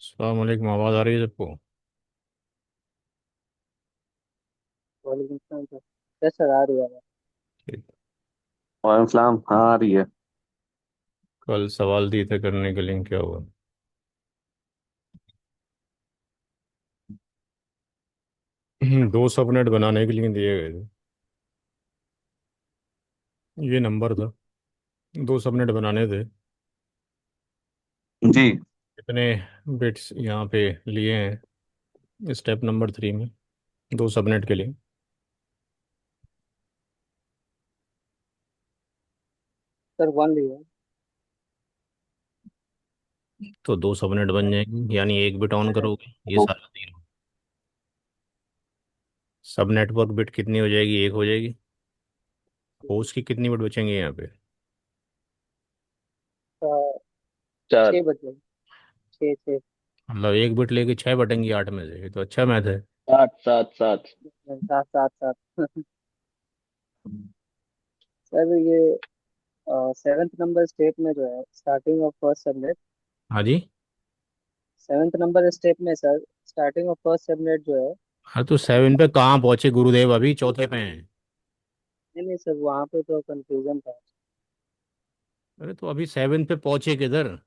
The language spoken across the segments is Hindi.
अस्सलाम वालेकुम, आवाज़ आ रही है सबको? वालेकुम सलाम सर। कैसे आ रही है आवाज़? ठीक। वालेकुम सलाम। हाँ आ रही है। कल सवाल दिए थे करने के लिए, क्या हुआ? दो सबनेट बनाने के लिए दिए गए थे। ये नंबर था। दो सबनेट बनाने थे। जी। कितने बिट्स यहाँ पे लिए हैं स्टेप नंबर 3 में, दो सबनेट के लिए? सर वन लिया। तो दो सबनेट बन जाएंगे, यानी एक बिट ऑन करोगे ये ओ, सारा तीन। सब नेटवर्क बिट कितनी हो जाएगी? एक हो जाएगी। होस्ट की कितनी बिट बचेंगे यहाँ पे? चार। 6 बजे। छः छः। मतलब एक बिट लेके छः बटेंगी आठ में से, ये तो अच्छा मैथ है। सात सात सात। सात सात सात। सर ये सेवेंथ नंबर स्टेप में जो है स्टार्टिंग ऑफ फर्स्ट सबनेट। हाँ जी। सेवेंथ नंबर स्टेप में sir starting of first subnet जो है। हाँ तो 7 पे कहाँ पहुंचे गुरुदेव? अभी चौथे पे हैं। नहीं नहीं सर, वहाँ पे तो कंफ्यूजन था। अरे तो अभी 7 पे पहुंचे किधर?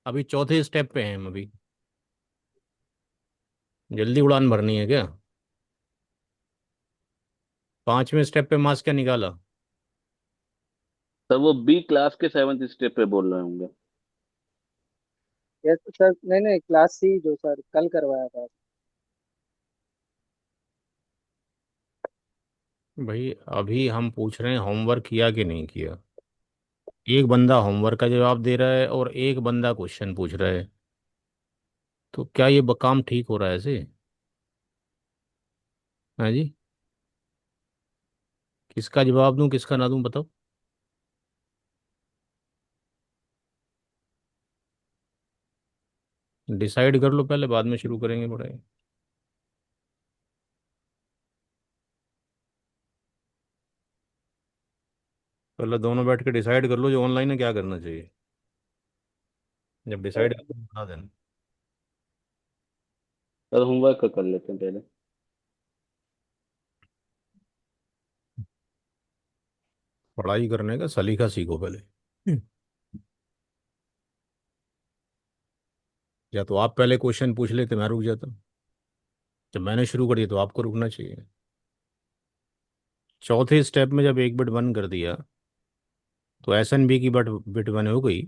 अभी चौथे स्टेप पे हैं हम अभी। जल्दी उड़ान भरनी है क्या? पांचवें स्टेप पे मास क्या निकाला? सर वो बी क्लास के सेवन्थ स्टेप पे बोल रहे होंगे। यस सर, नहीं नहीं, क्लास सी जो सर कल करवाया था। भाई अभी हम पूछ रहे हैं होमवर्क किया कि नहीं किया। एक बंदा होमवर्क का जवाब दे रहा है और एक बंदा क्वेश्चन पूछ रहा है। तो क्या ये काम ठीक हो रहा है ऐसे? हाँ जी। किसका जवाब दूं किसका ना दूं बताओ। डिसाइड कर लो पहले, बाद में शुरू करेंगे पढ़ाई। पहले दोनों बैठ के डिसाइड कर लो, जो ऑनलाइन है क्या करना चाहिए। जब डिसाइड कर लो बता देना। सर होमवर्क का कर लेते हैं पहले। पढ़ाई करने का सलीका सीखो पहले। या तो आप पहले क्वेश्चन पूछ लेते, मैं रुक जाता। जब मैंने शुरू कर दिया तो आपको रुकना चाहिए। चौथे स्टेप में जब एक बिट वन कर दिया तो एस एन बी की बट बिट वन हो गई।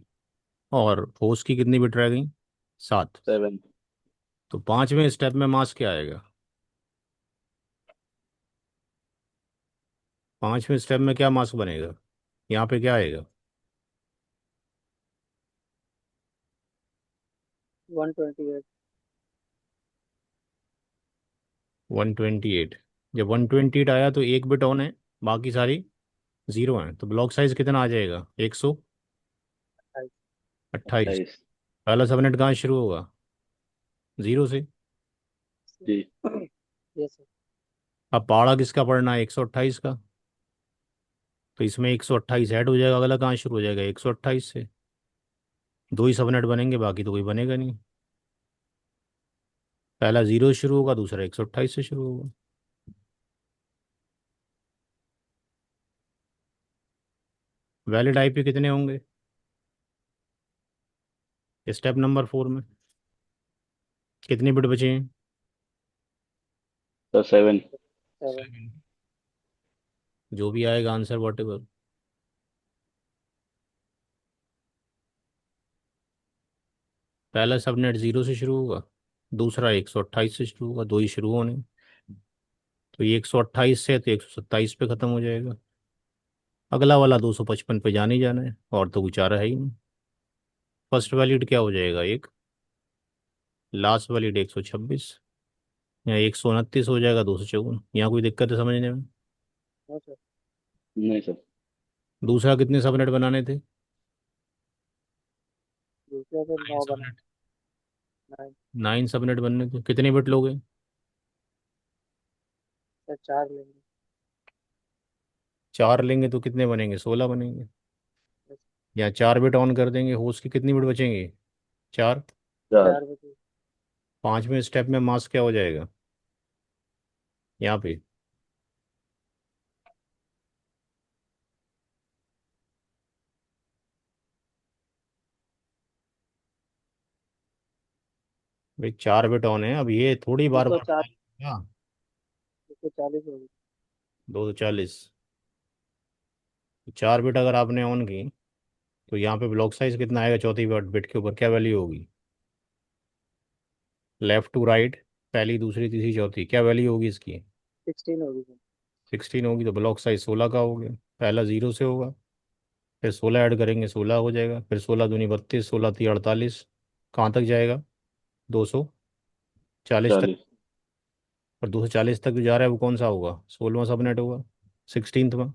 और होस्ट की कितनी बिट रह गई? सात। सेवन। तो पांचवें स्टेप में मास क्या आएगा? पांचवें स्टेप में क्या मास बनेगा? यहाँ पे क्या आएगा? 128। 128। जब 128 आया तो एक बिट ऑन है, बाकी सारी जीरो हैं, तो ब्लॉक साइज कितना आ जाएगा? 128। 28। पहला सबनेट कहाँ से शुरू होगा? जीरो से। जी। Yes sir. अब पहाड़ा किसका पढ़ना है? 128 का। तो इसमें 128 ऐड हो जाएगा, अगला कहाँ शुरू हो जाएगा? 128 से। दो ही सबनेट बनेंगे, बाकी तो कोई बनेगा नहीं। पहला जीरो से शुरू होगा, दूसरा 128 से शुरू होगा। वैलिड आईपी कितने होंगे स्टेप नंबर 4 में? कितनी बिट बचे हैं? Sir seven. 7। 7। जो भी आएगा आंसर वॉट एवर। पहला सबनेट जीरो से शुरू होगा, दूसरा 128 से शुरू होगा, दो ही शुरू होने। तो ये 128 से तो 127 पे ख़त्म हो जाएगा। अगला वाला 255 पे जाने ही जाना है, और तो कुछ आ रहा है ही नहीं। फर्स्ट वैलिड क्या हो जाएगा? एक। लास्ट वैलिड 126 या 129 हो जाएगा, 254। यहाँ कोई दिक्कत है समझने में? No sir. नहीं सर। दूसरा कितने सबनेट बनाने थे? दूसरा सर 9 9 बना। सबनेट। 9। 9 सबनेट बनने थे, कितने बिट लोगे? सर 4 लेंगे। चार लेंगे तो कितने बनेंगे? 16 बनेंगे। यस। या चार बिट ऑन कर देंगे, होस्ट की कितनी बिट बचेंगी? चार। चार। 4 बजे। पांचवें स्टेप में मास क्या हो जाएगा यहाँ पे? भाई 4 बिट ऑन है, अब ये थोड़ी दो बार सौ बार चार बताएगा। 240 होगी। 240। 4 बिट अगर आपने ऑन की तो यहाँ पे ब्लॉक साइज कितना आएगा चौथी बिट बिट के ऊपर, क्या वैल्यू होगी? लेफ्ट टू राइट, पहली दूसरी तीसरी चौथी, क्या वैल्यू होगी इसकी? 16 होगी सर। 16 होगी, तो ब्लॉक साइज 16 का हो गया। पहला जीरो से होगा, फिर 16 ऐड करेंगे 16 हो जाएगा, फिर 16 दूनी 32, 16 3 48, कहाँ तक जाएगा? 240 तक। 40। और 240 तक जो जा रहा है वो कौन सा होगा? 16वां सबनेट होगा, 16वां।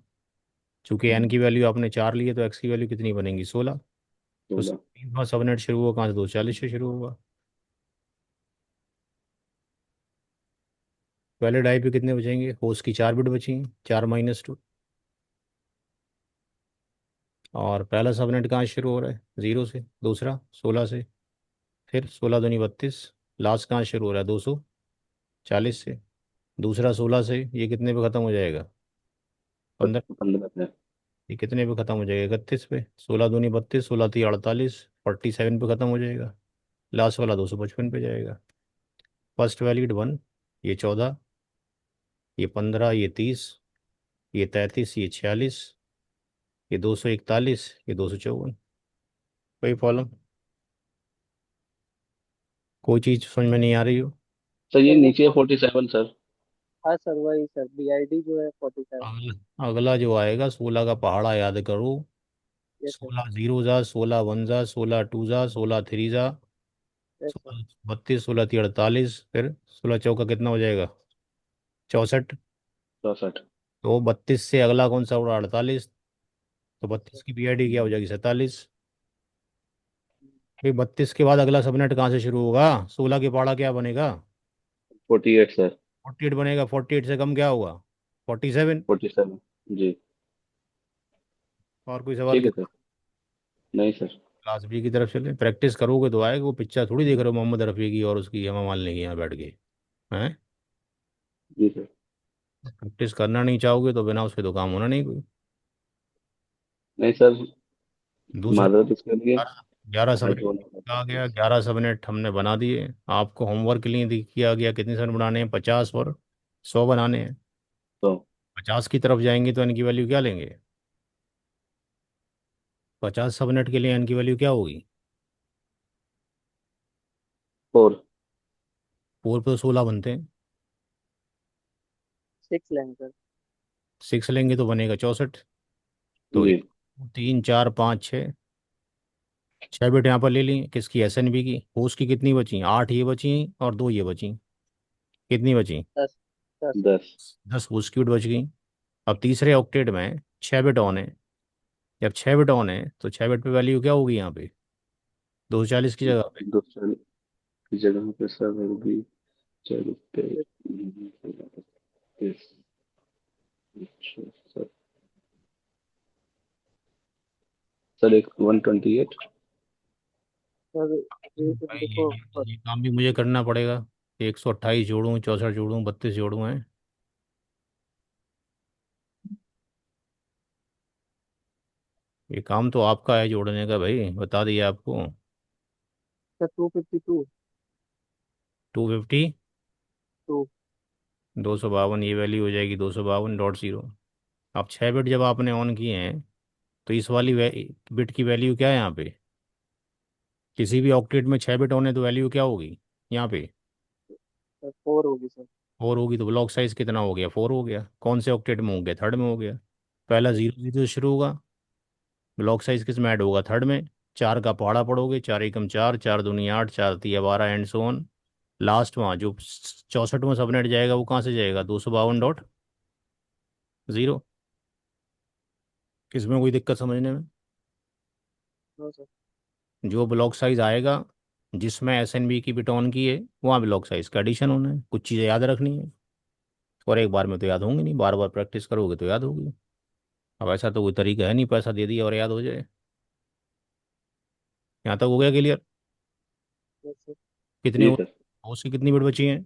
चूंकि एन की वैल्यू आपने 4 ली है तो एक्स की वैल्यू कितनी बनेगी? 16। तो 16। 16वां सबनेट शुरू होगा कहाँ से? 240 से शुरू होगा। पहले डाई पे कितने बचेंगे? होस्ट की 4 बिट बची, 4 - 2। और पहला सबनेट कहाँ से शुरू हो रहा है? 0 से। दूसरा 16 से। फिर 16 दूनी 32, लास्ट कहाँ से शुरू हो रहा है? 240 से। दूसरा 16 से, ये कितने पे ख़त्म हो जाएगा? 15। 15 पे। ये कितने पे ख़त्म हो जाएगा? 31 पे। 16 दूनी 32, 16 3 48, 47 पे ख़त्म हो जाएगा। लास्ट वाला 255 पे जाएगा। फर्स्ट वैलिड 1, ये 14, ये 15, ये 30, ये 33, ये 46, ये 241, ये 254। कोई प्रॉब्लम? कोई चीज़ समझ में नहीं आ रही हो? सर ये सर वो नीचे 47 सर। हाँ सर, वही सर, BID जो है 47। अगला जो आएगा 16 का पहाड़ा याद करो। Yes sir. 16 0 जा, 16 1 जा, 16 2 जा, 16 3 जा, यस सर। 16 32, 16 3 48, फिर 16 चौका कितना हो जाएगा? 64। 64। तो 32 से अगला कौन सा उड़ा? 48। तो 32 की पीआईडी क्या हो जाएगी? 47। फिर 32 के बाद अगला सबनेट कहाँ से शुरू होगा? 16 के पहाड़ा क्या बनेगा? 48 सर। 48 बनेगा। 48 से कम क्या होगा? 47। 47। जी। और कोई सवाल ठीक के? है सर। नहीं सर। क्लास बी की तरफ चले, प्रैक्टिस करोगे तो आएगा। वो पिक्चर थोड़ी देख रहे हो मोहम्मद रफ़ी की और उसकी हेमा मालिनी की यहाँ बैठ के, हैं? जी सर। प्रैक्टिस करना नहीं चाहोगे तो बिना उसके तो काम होना नहीं कोई। नहीं सर। दूसरा माजरत इसके लिए। 11 हेड सबनेट होने का आ गया। प्रैक्टिस। 11 सबनेट हमने बना दिए। आपको होमवर्क के लिए किया गया कितने सबनेट बनाने हैं? 50 और 100 बनाने हैं। तो 50 की तरफ जाएंगे तो इनकी वैल्यू क्या लेंगे? 50 सबनेट के लिए इनकी वैल्यू क्या होगी? 4। 4 पे तो 16 बनते हैं। 6 लेंगे सर। 6 लेंगे तो बनेगा 64। तो जी। 1 2 3 4 5 6, 6 बिट यहाँ पर ले ली किसकी? एसएनबी की। होस्ट की कितनी बची? 8 ये बची और 2 ये बची। कितनी बची? 10। 10। 10। 10 होस्ट की बिट बच गई। अब तीसरे ऑक्टेट में 6 बिट ऑन है। जब 6 बिट ऑन है तो 6 बिट पे वैल्यू क्या होगी यहाँ पे? 240 की जगह पे? 240 की जगह पे सर होगी 40 पे। अच्छा सर। सर एक 128। सर भाई 354 ये काम भी मुझे करना पड़ेगा। 128 जोड़ूँ, 64 जोड़ूँ, 32 जोड़ूँ हैं? ये काम तो आपका है जोड़ने का भाई, बता दिया आपको। सर। 252। 250। 2। 252, ये वैल्यू हो जाएगी 252.0। अब 6 बिट जब आपने ऑन किए हैं तो इस वाली बिट की वैल्यू क्या है यहाँ पे? किसी भी ऑक्टेट में 6 बिट ऑन है तो वैल्यू क्या होगी यहाँ पे? सर 4 होगी सर। 4 होगी। तो ब्लॉक साइज कितना हो गया? 4 हो गया। कौन से ऑक्टेट में हो गया? थर्ड में हो गया। पहला 0 0 से शुरू होगा। ब्लॉक साइज किस में ऐड होगा? थर्ड में। 4 का पहाड़ा पढ़ोगे, 4 एकम 4, 4 दूनी 8, 4 तिया 12 एंड सो ऑन। लास्ट वहाँ जो 64वां सबनेट जाएगा वो कहाँ से जाएगा? 252.0। इसमें कोई दिक्कत समझने में? No sir. जो ब्लॉक साइज आएगा जिसमें एसएनबी की बिट ऑन की है वहाँ ब्लॉक साइज का एडिशन होना है। कुछ चीज़ें याद रखनी है। और एक बार में तो याद होंगी नहीं, बार बार प्रैक्टिस करोगे तो याद होगी। अब ऐसा तो कोई तरीका है नहीं पैसा दे दिया और याद हो जाए। यहाँ तक हो गया क्लियर? Yes sir. कितने जी हो? सर। और उसकी कितनी बिट बची हैं?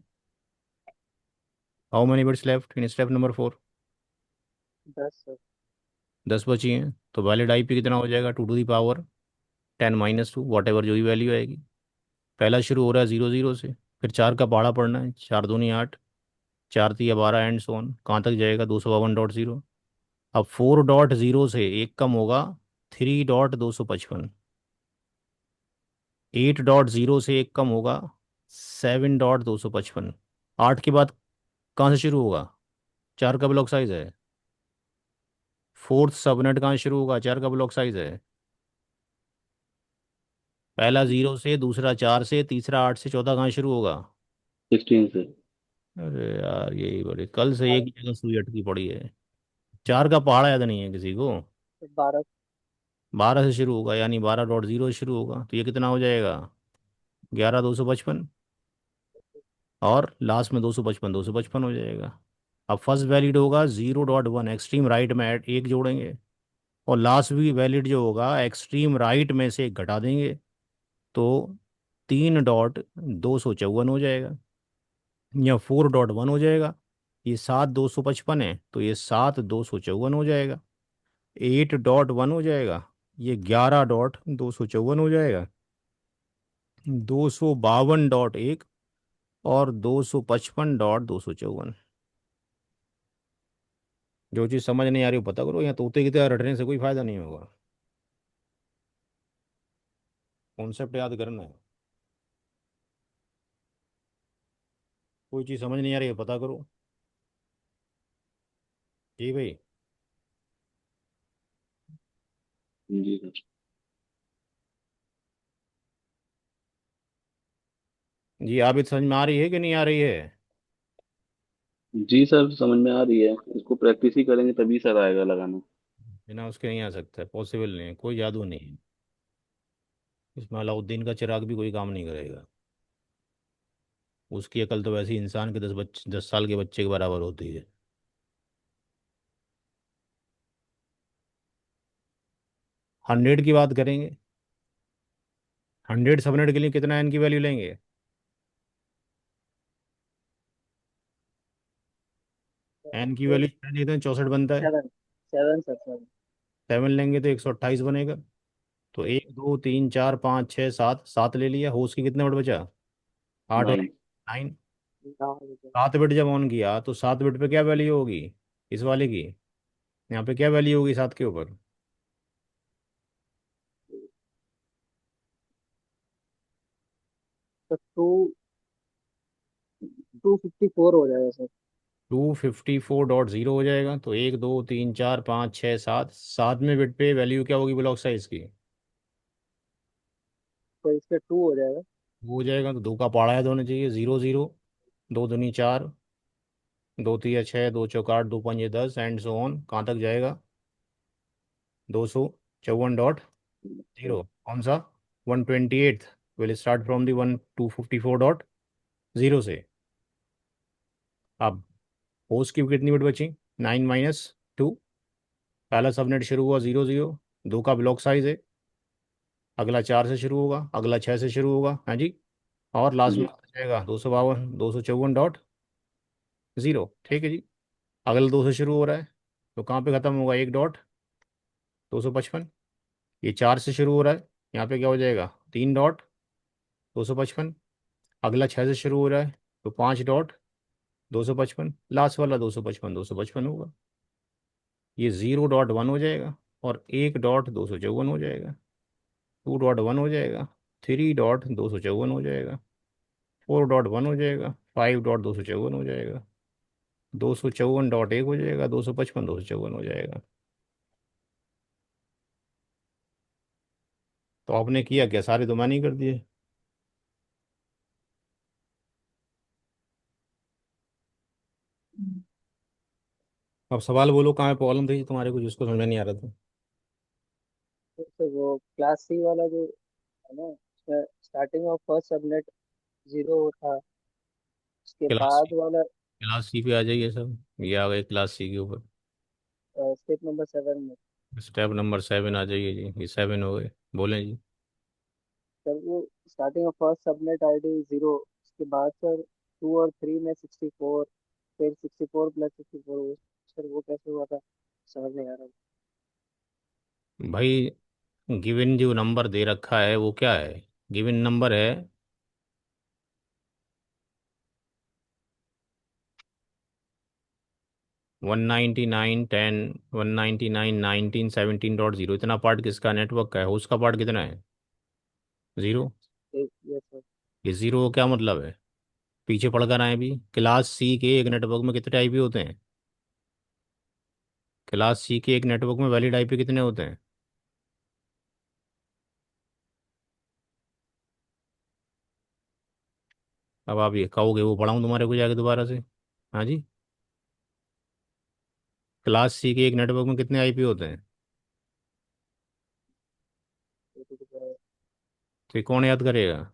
How many bits left in step number 4? 10 sir. 10 बची हैं, तो वैलिड आईपी कितना हो जाएगा? 2 to the power 10 - 2, what ever जो भी वैल्यू आएगी। पहला शुरू हो रहा है 0 0 से, फिर 4 का पहाड़ा पढ़ना है, 4 दूनी 8, 4 तिया 12 एंड सो ऑन, कहाँ तक जाएगा? 252.0। अब 4.0 से एक कम होगा 3.255, 8.0 से एक कम होगा 7.255। 8 के बाद कहाँ से शुरू होगा? 4 का ब्लॉक साइज है। फोर्थ सबनेट कहाँ शुरू होगा? 4 का ब्लॉक साइज है। पहला 0 से, दूसरा 4 से, तीसरा 8 से, चौथा कहाँ शुरू होगा? 16 से। अरे यार, यही बड़ी कल से एक 12। ही जगह सुई अटकी पड़ी है। 4 का पहाड़ा याद नहीं है किसी को। 12। 12 से शुरू होगा, यानी 12.0 से शुरू होगा, तो ये कितना हो जाएगा? 11,255। और लास्ट में 255, 255 हो जाएगा। अब फर्स्ट वैलिड होगा 0.1, एक्सट्रीम राइट में एक जोड़ेंगे, और लास्ट भी वैलिड जो होगा एक्सट्रीम राइट में से एक घटा देंगे, तो 3.254 हो जाएगा, या 4.1 हो जाएगा। ये 7,255 है, तो ये 7,254 हो जाएगा। 8.1 हो जाएगा, ये 11.254 हो जाएगा। 252.1 और 255.254। जो चीज़ समझ नहीं आ रही हो पता करो, यहाँ तोते की तरह रटने से कोई फायदा नहीं होगा। कॉन्सेप्ट याद करना है। कोई चीज़ समझ नहीं आ रही है पता करो। जी भाई। जी सर। जी, आप समझ में आ रही है कि नहीं आ रही है? जी सर, समझ में आ रही है। इसको प्रैक्टिस ही करेंगे तभी सर आएगा लगाना। बिना उसके नहीं आ सकता, पॉसिबल नहीं है, कोई जादू नहीं है इसमें। अलाउद्दीन का चिराग भी कोई काम नहीं करेगा। उसकी अकल तो वैसे ही इंसान के 10 साल के बच्चे के बराबर होती है। 100 की बात करेंगे। 100 सबनेट के लिए कितना एन की वैल्यू लेंगे? एन की ये वैल्यू लेते हैं 64 बनता है। 7। 7 सर, 7। 7 लेंगे तो 128 बनेगा। तो 1 2 3 4 5 6 7, 7 ले लिया। होश की कितने बिट बचा? 8 और 9। 9। हाँ। 7 बिट जब ऑन किया तो 7 बिट पे क्या वैल्यू होगी इस वाले की? यहाँ पे क्या वैल्यू होगी 7 के ऊपर? तो 254 हो जाएगा सर। 254.0 हो जाएगा। तो 1 2 3 4 5 6 7, 7वें बिट पे वैल्यू क्या होगी ब्लॉक साइज की? तो इसके 2 हो जाएगा। वो हो जाएगा, तो 2 का पहाड़ा याद होना चाहिए। 0 0, 2 दूनी 4, 2 तिया 6, 2 चौक 8, 2 पंजे 10 एंड सो ऑन, कहाँ तक जाएगा? 254.0। कौन सा? 128 विल स्टार्ट फ्रॉम दी 1254.0 से। अब होस्ट की कितनी बिट बची? 9 - 2। पहला सबनेट शुरू हुआ 0 0, 2 का ब्लॉक साइज है। अगला 4 से शुरू होगा, अगला 6 से शुरू होगा, हाँ जी। और लास्ट में जी। आ जाएगा 252, 254.0। ठीक है जी। अगला 2 से शुरू हो रहा है, तो कहाँ पे ख़त्म होगा? 1.255। ये 4 से शुरू हो रहा है, यहाँ पे क्या हो जाएगा? 3.255। अगला 6 से शुरू हो रहा है, तो 5.255। लास्ट वाला 255, 255 होगा। ये 0.1 हो जाएगा, और 1.254 हो जाएगा। 2.1 हो जाएगा, 3.254 हो जाएगा, 4.1 हो जाएगा, 5.254 हो जाएगा, 254.1 हो जाएगा, 255, 254 हो जाएगा। तो आपने किया क्या? सारे तो मैंने ही कर दिए। अब सवाल बोलो, कहाँ पे प्रॉब्लम थी तुम्हारे को जिसको समझ में नहीं आ रहा था? तो वो क्लास सी वाला जो है ना, उसमें स्टार्टिंग ऑफ फर्स्ट सबनेट 0 था। उसके क्लास सी। बाद वाला क्लास सी पे आ जाइए सब, ये आ गए क्लास सी के ऊपर। स्टेप नंबर 7 में। स्टेप नंबर 7 आ जाइए जी, ये 7 हो गए। बोलें जी। सर वो starting of first subnet ID 0 उसके बाद सर 2 और 3 में 64, फिर 64 + 64, सर वो कैसे हुआ था, समझ नहीं आ रहा। भाई गिवन जो नंबर दे रखा है वो क्या है? गिवन नंबर है 199 10 199 19 17.0। इतना पार्ट किसका नेटवर्क का है? उसका पार्ट कितना है? जीरो। एक ये सर। ये जीरो का क्या मतलब है? पीछे पढ़कर आए भी, क्लास सी के एक नेटवर्क में कितने आईपी होते हैं? क्लास सी के एक नेटवर्क में वैलिड आईपी कितने होते हैं? अब आप ये कहोगे वो पढ़ाऊँ तुम्हारे को जाके दोबारा से? हाँ जी। क्लास सी के एक नेटवर्क में कितने आईपी होते हैं? तो ये कौन याद करेगा?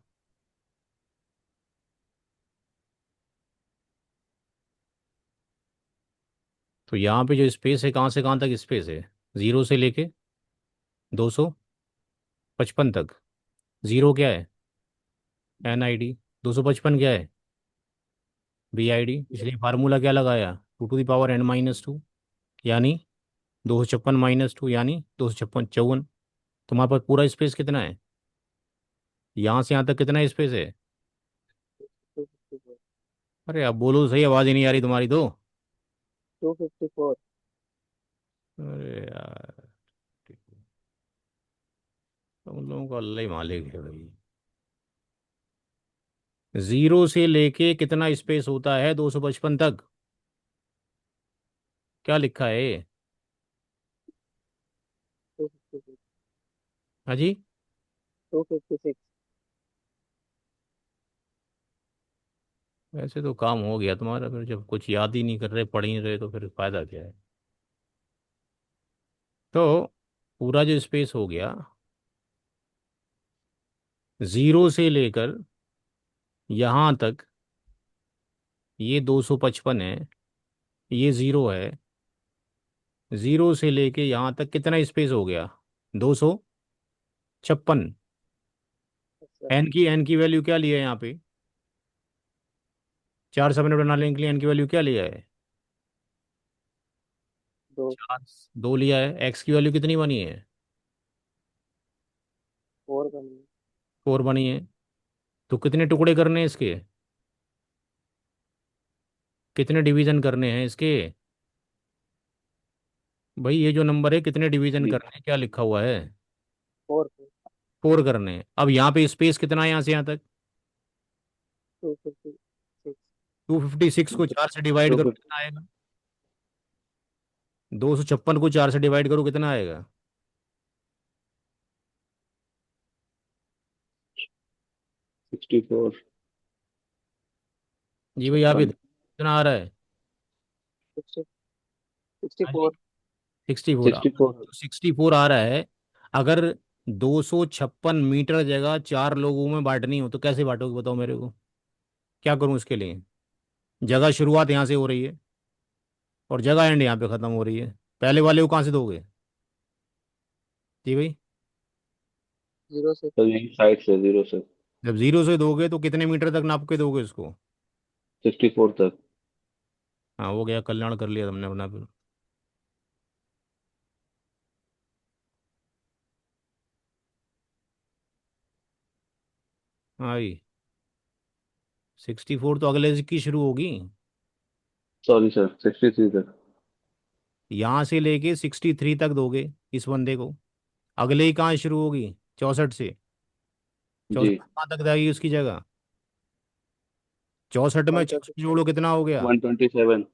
तो यहाँ पे जो स्पेस है कहाँ से कहाँ तक स्पेस है? जीरो से लेके 255 तक। जीरो क्या है? N I D. 255 क्या है? B I D. इसलिए फार्मूला क्या लगाया? 2 टू द पावर n-2, यानी 256 - 2 यानी 256 54। तुम्हारे पास पूरा स्पेस कितना है? यहाँ से यहाँ तक कितना स्पेस है? 254। अरे आप बोलो तो सही, आवाज़ ही नहीं आ रही तुम्हारी तो। 254। अरे यार, तुम लोगों को अल्लाह ही मालिक है भाई। जीरो से लेके कितना स्पेस होता है 255 तक? क्या लिखा है? 256। हाँ जी। 256। वैसे तो काम हो गया तुम्हारा, फिर जब कुछ याद ही नहीं कर रहे, पढ़ ही नहीं रहे, तो फिर फायदा क्या है? तो पूरा जो स्पेस हो गया, जीरो से लेकर यहाँ तक, ये 255 है, ये जीरो है। जीरो से लेके यहाँ तक कितना स्पेस हो गया? 256। अच्छा। एन की वैल्यू क्या लिया है यहाँ पे? 4 सबनेट बनाने के लिए एन की वैल्यू क्या लिया है? दो। 4 2 लिया है। एक्स की वैल्यू कितनी बनी है? 4 बनी। 4 बनी है। तो कितने टुकड़े करने हैं इसके? कितने डिवीजन करने हैं इसके? भाई ये जो नंबर है, कितने डिवीजन जी करने हैं, क्या लिखा हुआ है? 4। 4 करने हैं। अब यहाँ पे स्पेस कितना है यहाँ से यहाँ तक? 256। 256 को 4 से डिवाइड टू करो, फिफ्टी कितना आएगा? 256 को 4 से डिवाइड करो, कितना आएगा? 64 जी भाई आप ये 56 कितना आ रहा है? सिक्सटी हाँ जी। फोर 64। अब 64 64 आ रहा है। अगर 256 मीटर जगह 4 लोगों में बांटनी हो तो कैसे बांटोगे, बताओ मेरे को। क्या करूं इसके लिए? जगह शुरुआत यहाँ से हो रही है और जगह एंड यहाँ पे ख़त्म हो रही है। पहले वाले को कहाँ से दोगे? जी भाई। 0 से। तो यही साइड से जीरो से जब जीरो से दोगे तो कितने मीटर तक नाप के दोगे इसको? 64 तक। हाँ हो गया, कल्याण कर लिया तुमने अपना फिर। हाँ भाई। 64 तो अगले की शुरू होगी। सॉरी सर 63 तक। यहाँ से लेके 63 तक दोगे इस बंदे को। अगले ही कहाँ शुरू होगी? 64 से। जी 64 कहाँ तक जाएगी उसकी जगह? 64 में वन 64 ट्वेंटी जोड़ो, कितना हो गया? 127।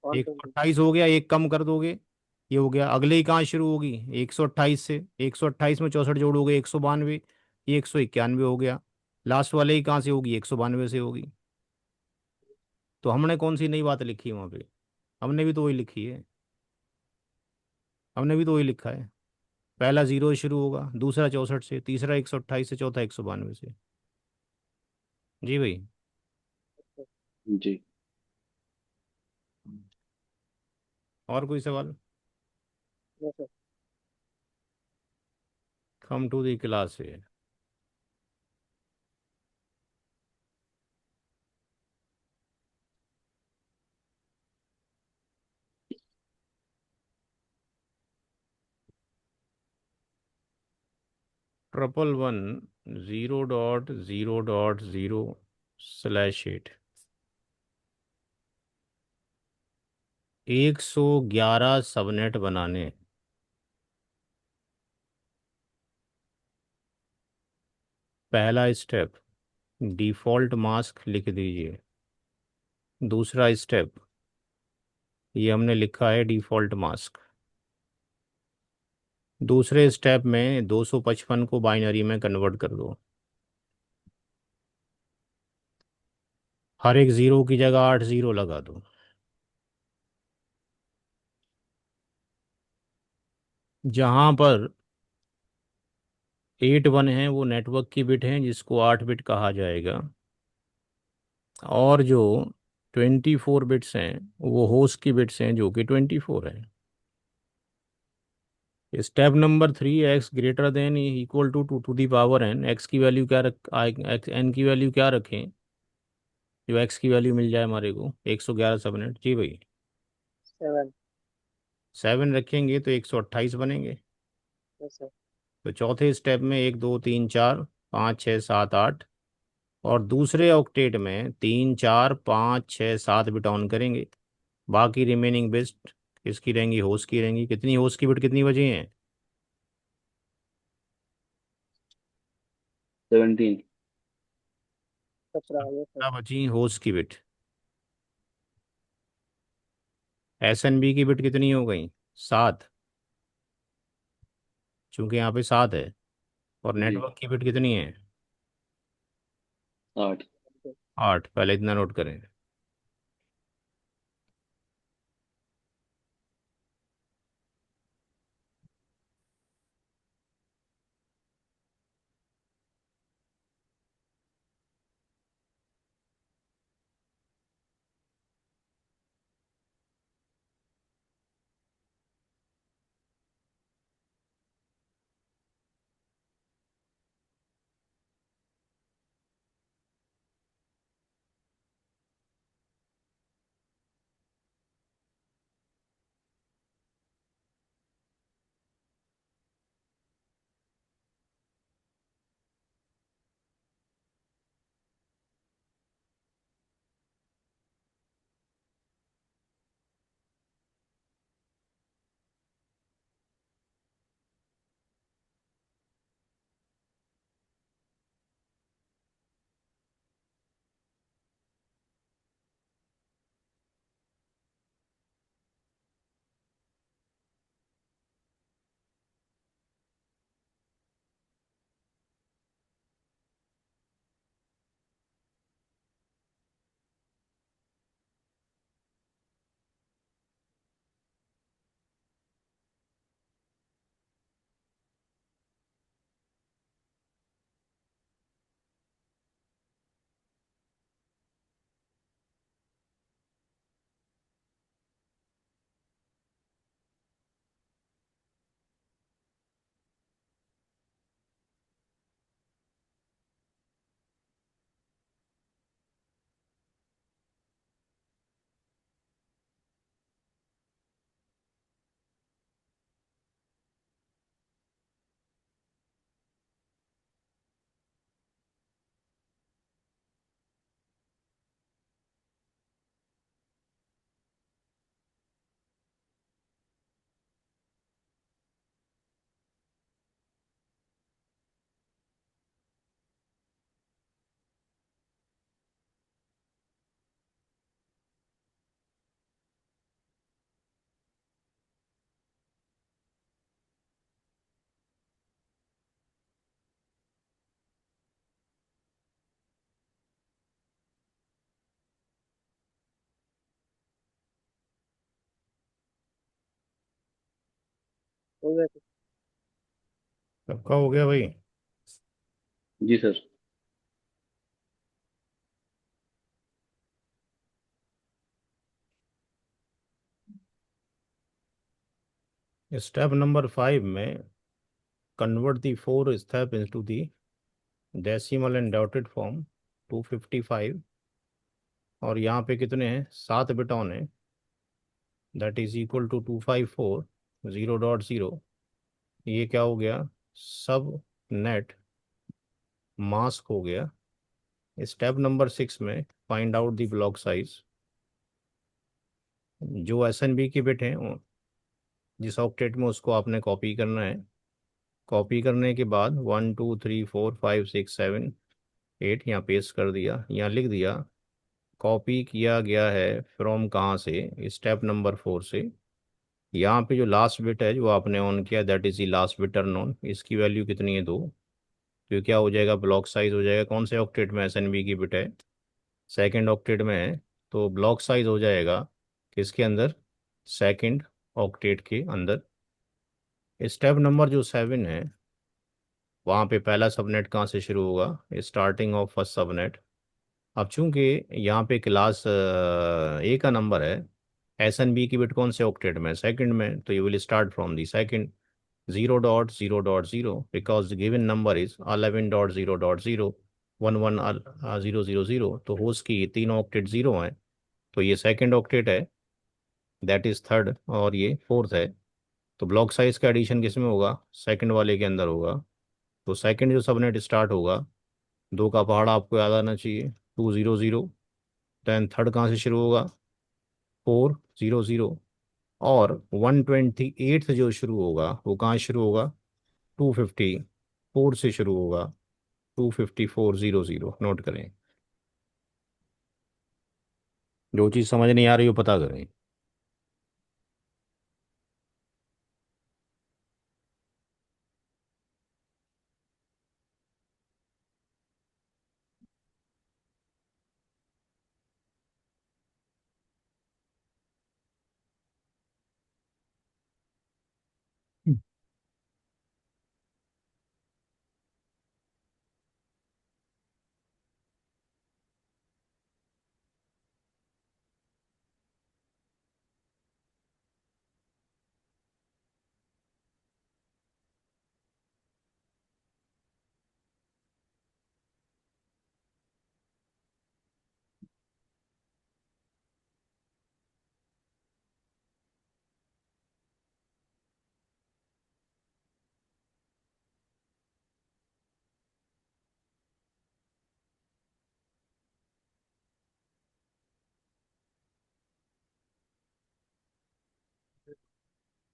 वन एक सौ ट्वेंटी अट्ठाईस हो गया, एक कम कर दोगे। ये हो गया। अगले ही कहाँ शुरू होगी? 128 से। 128 में 64 जोड़ोगे, 192। ये 191 हो गया। लास्ट वाले ही कहाँ से होगी? 192 से होगी। तो हमने कौन सी नई बात लिखी है वहाँ पे? हमने भी तो वही लिखी है। हमने भी तो वही लिखा है। पहला जीरो से शुरू होगा, दूसरा 64 से, तीसरा 128 से, चौथा 192 से। जी भाई। जी और कोई सवाल? कम टू दी क्लास है। 111.0.0.0/8 111 सबनेट बनाने। पहला स्टेप, डिफ़ॉल्ट मास्क लिख दीजिए। दूसरा स्टेप, ये हमने लिखा है डिफ़ॉल्ट मास्क। दूसरे स्टेप में 255 को बाइनरी में कन्वर्ट कर दो। हर एक ज़ीरो की जगह 8 ज़ीरो लगा दो। जहाँ पर 8 1 है वो नेटवर्क की बिट है, जिसको 8 बिट कहा जाएगा। और जो 24 बिट्स हैं वो होस्ट की बिट्स हैं, जो कि 24 है। Step number 3, X greater than equal to two to the power N. X की वैल्यू क्या एन की वैल्यू क्या रखें, जो एक्स की वैल्यू मिल जाए हमारे को। 111 सबनेट, जी भाई। 7। 7 रखेंगे तो 128 बनेंगे। Yes sir. तो चौथे स्टेप में 1 2 3 4 5 6 7 8, और दूसरे ऑक्टेट में 3 4 5 6 7 बिट ऑन करेंगे। बाकी रिमेनिंग बिट्स किसकी रहेंगी, होस्ट की रहेंगी। कितनी होस्ट की बिट कितनी बची हैं? 17। 17। Yes sir. 17 बची होस्ट की बिट। एस एन बी की बिट कितनी हो गई? 7, चूंकि यहाँ पे 7 है। और जी। नेटवर्क की बिट कितनी है? 8। 8। पहले इतना नोट करें। हो गया सर। सबका हो गया भाई? जी सर। स्टेप नंबर 5 में convert the 4 step into the decimal and dotted form. 255, और यहाँ पे कितने हैं? 7 बिट ऑन है। That is equal to 254.0.0। ये क्या हो गया? सब नेट मास्क हो गया। स्टेप नंबर 6 में find out the block size. जो एस एन बी की बिट है जिस ऑक्टेट में उसको आपने कॉपी करना है। कॉपी करने के बाद 1 2 3 4 5 6 7 8 यहाँ पेस्ट कर दिया, यहाँ लिख दिया कॉपी किया गया है फ्रॉम कहाँ से, स्टेप नंबर 4 से। यहाँ पे जो लास्ट बिट है जो आपने ऑन किया that is the last bit turn on, इसकी वैल्यू कितनी है 2। तो क्या हो जाएगा ब्लॉक साइज हो जाएगा, कौन से ऑक्टेट में एस एन बी की बिट है, सेकेंड ऑक्टेट में है। तो ब्लॉक साइज हो जाएगा किसके अंदर, सेकेंड ऑक्टेट के अंदर। स्टेप नंबर जो 7 है वहाँ पे पहला सबनेट कहाँ से शुरू होगा, स्टार्टिंग ऑफ फर्स्ट सबनेट। अब चूंकि यहाँ पे क्लास ए का नंबर है, एस एन बी की बिट कौन से ऑक्टेट में, सेकंड में, तो you will start from the second. 0.0.0 because given number is 11.0.0 11 0 0 0। तो होस्ट की तीनों ऑक्टेट जीरो हैं, तो ये सेकंड ऑक्टेट है, दैट इज थर्ड, और ये फोर्थ है। तो ब्लॉक साइज का एडिशन किस में होगा, सेकंड वाले के अंदर होगा। तो सेकंड जो सबनेट स्टार्ट होगा, दो का पहाड़ा आपको याद आना चाहिए, 200। देन थर्ड कहाँ से शुरू होगा, 400। और 128 जो शुरू होगा वो कहाँ से शुरू होगा, 254 से शुरू होगा, 25400। नोट करें, जो चीज़ समझ नहीं आ रही हो पता करें।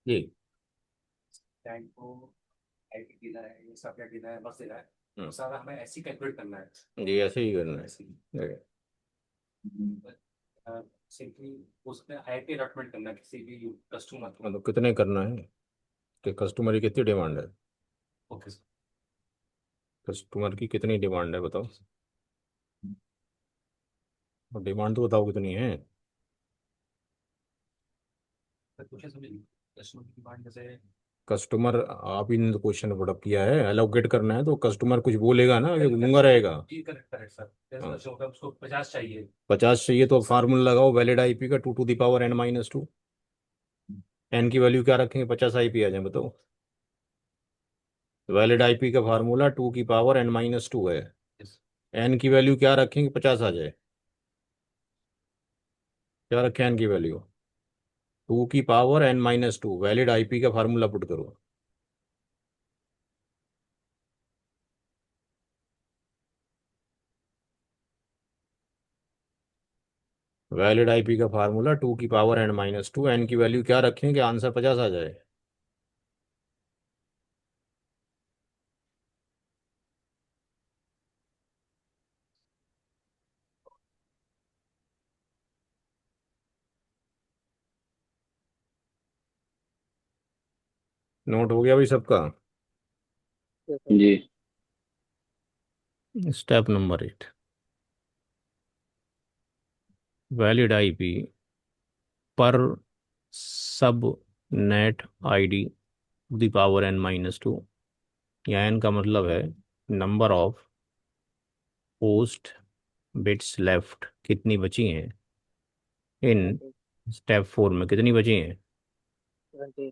जी। टाइम को आईपी देना है, ये सब क्या देना है, बस देना है। हम्म। तो सारा हमें ऐसे ही कैलकुलेट करना है। जी ऐसे ही करना ऐसे ही है। सिंपली उसमें आईपी अलॉटमेंट करना है किसी भी कस्टमर को। मतलब कितने करना है, कि कस्टमर की कितनी डिमांड है, ओके सर। कस्टमर की कितनी डिमांड है बताओ, और डिमांड तो बताओ कितनी है। क्वेश्चन समझ, कस्टमर की डिमांड जैसे कस्टमर, आप ही ने तो क्वेश्चन पुटअप किया है, एलोकेट करना है तो कस्टमर कुछ बोलेगा ना कि गूंगा रहेगा। जी करेक्ट करेक्ट सर। हाँ। जैसे उसको 50 चाहिए। 50 चाहिए तो फार्मूला लगाओ वैलिड आईपी का, 2 to the power n-2। N की वैल्यू क्या रखेंगे, 50 आईपी आ जाए बताओ। वैलिड आईपी का फार्मूला 2 की पावर n-2 है, यस। एन की वैल्यू क्या रखेंगे, 50 आ जाए। क्या रखें एन की वैल्यू, 2 की पावर n-2, वैलिड आईपी का फार्मूला पुट करो। वैलिड आईपी का फार्मूला 2 की पावर n-2, एन की वैल्यू क्या रखेंगे, आंसर 50 आ जाए। नोट हो गया भाई सबका। ठीक है। जी। स्टेप नंबर 8, वैलिड आईपी पर subnet ID to the power n-2, या एन का मतलब है number of post bits left, कितनी बची हैं इन 17 स्टेप 4 में, कितनी बची हैं, 17।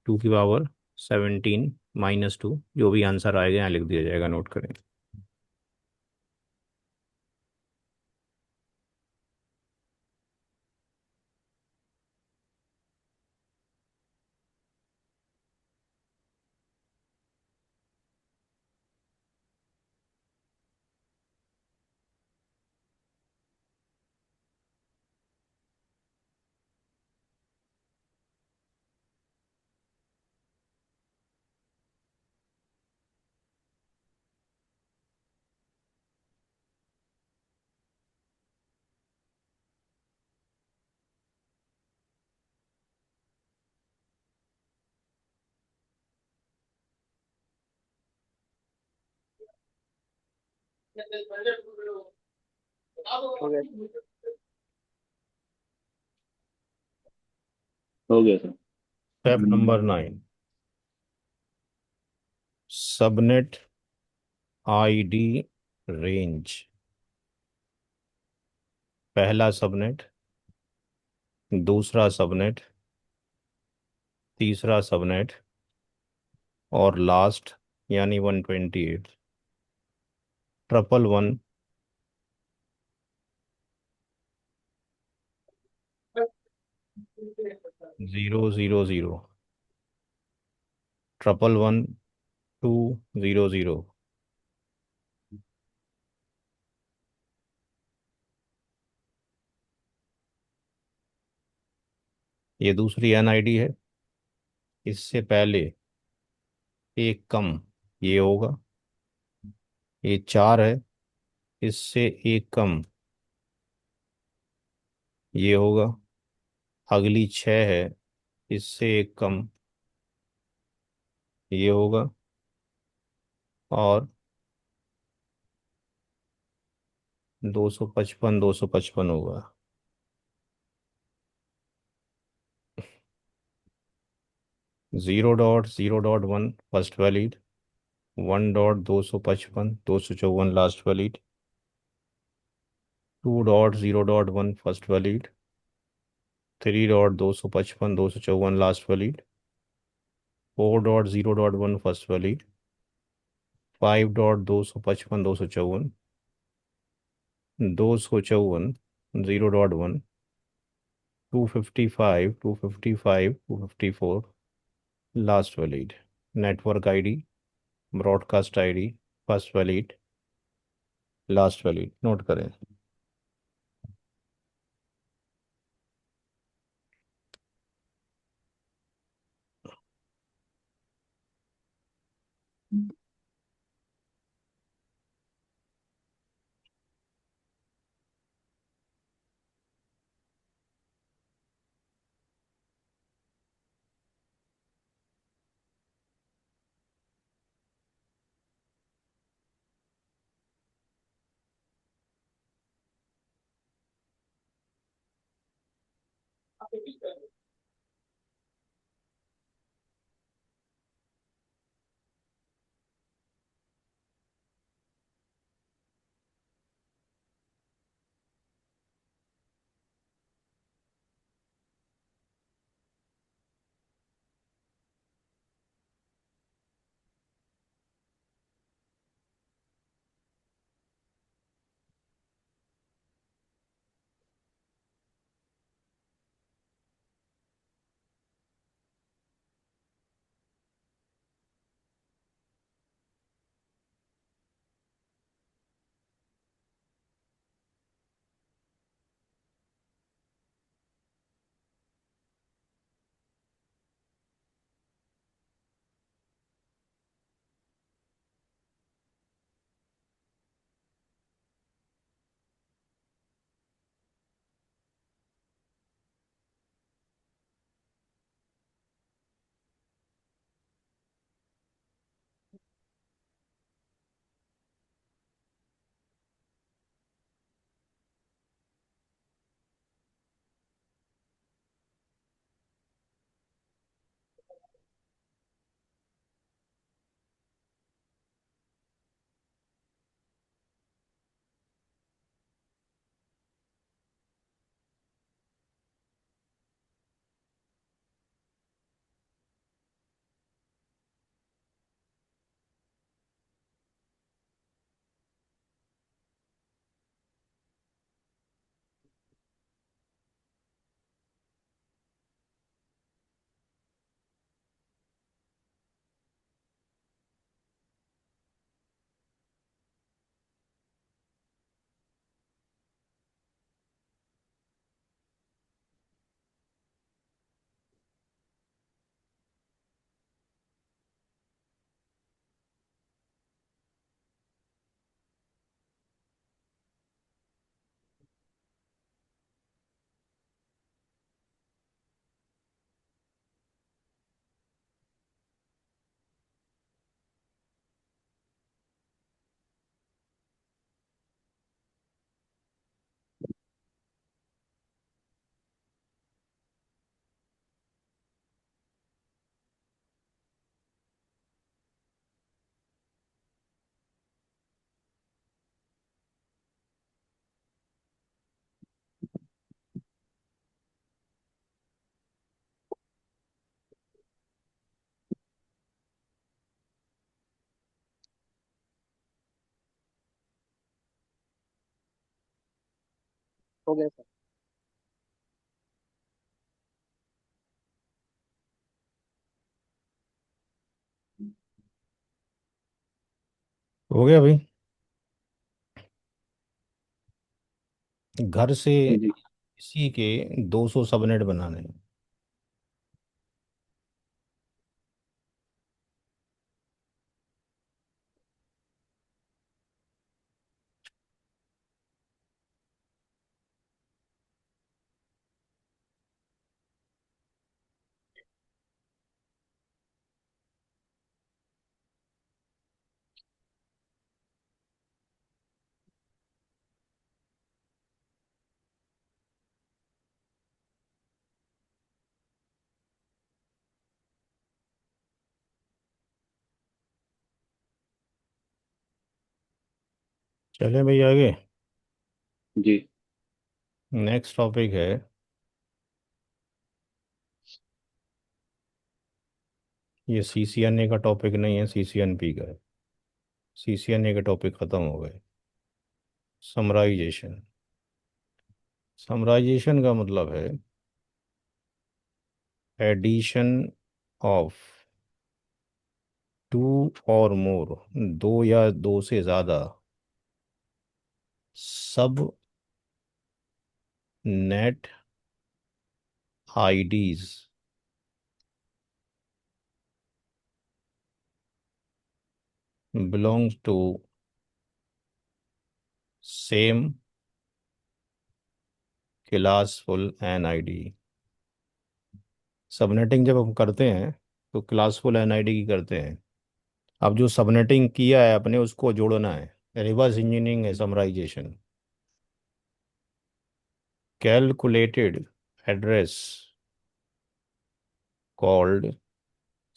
2 की पावर 17 - 2, जो भी आंसर आएगा यहाँ लिख दिया जाएगा, नोट करें। हो गया सर। हो गया sir. Step number 9, subnet ID range. पहला सबनेट, दूसरा सबनेट, तीसरा सबनेट और लास्ट यानी 128, 111, 000, 111, 200। ये दूसरी एनआईडी है। इससे पहले एक कम ये होगा। ये 4 है, इससे एक कम ये होगा। अगली 6 है, इससे एक कम ये होगा। और 255, 255 होगा। 0.0.1 first valid, 1.255, 254 last valid, 2.0.1 first valid, 3.255, 254 last valid, 4.0.1 first valid, 5.255, 254, 254, 0.1, 255, 255, 254 last valid. Network ID, broadcast ID, first valid, last valid note करें। हो गया सर। हो गया भाई। घर से जी इसी के 200 सबनेट बनाने हैं। चलें भाई आगे। जी नेक्स्ट टॉपिक है, ये सीसीएनए का टॉपिक नहीं है, सीसीएनपी का है। सीसीएनए के टॉपिक ख़त्म हो गए। समराइजेशन। समराइजेशन का मतलब है एडिशन ऑफ टू और मोर, दो या दो से ज़्यादा subnet IDs belongs to same classful NID. Subnetting जब हम करते हैं तो क्लासफुल एनआईडी की करते हैं। अब जो सबनेटिंग किया है अपने उसको जोड़ना है, रिवर्स इंजीनियरिंग है summarization. Calculated address called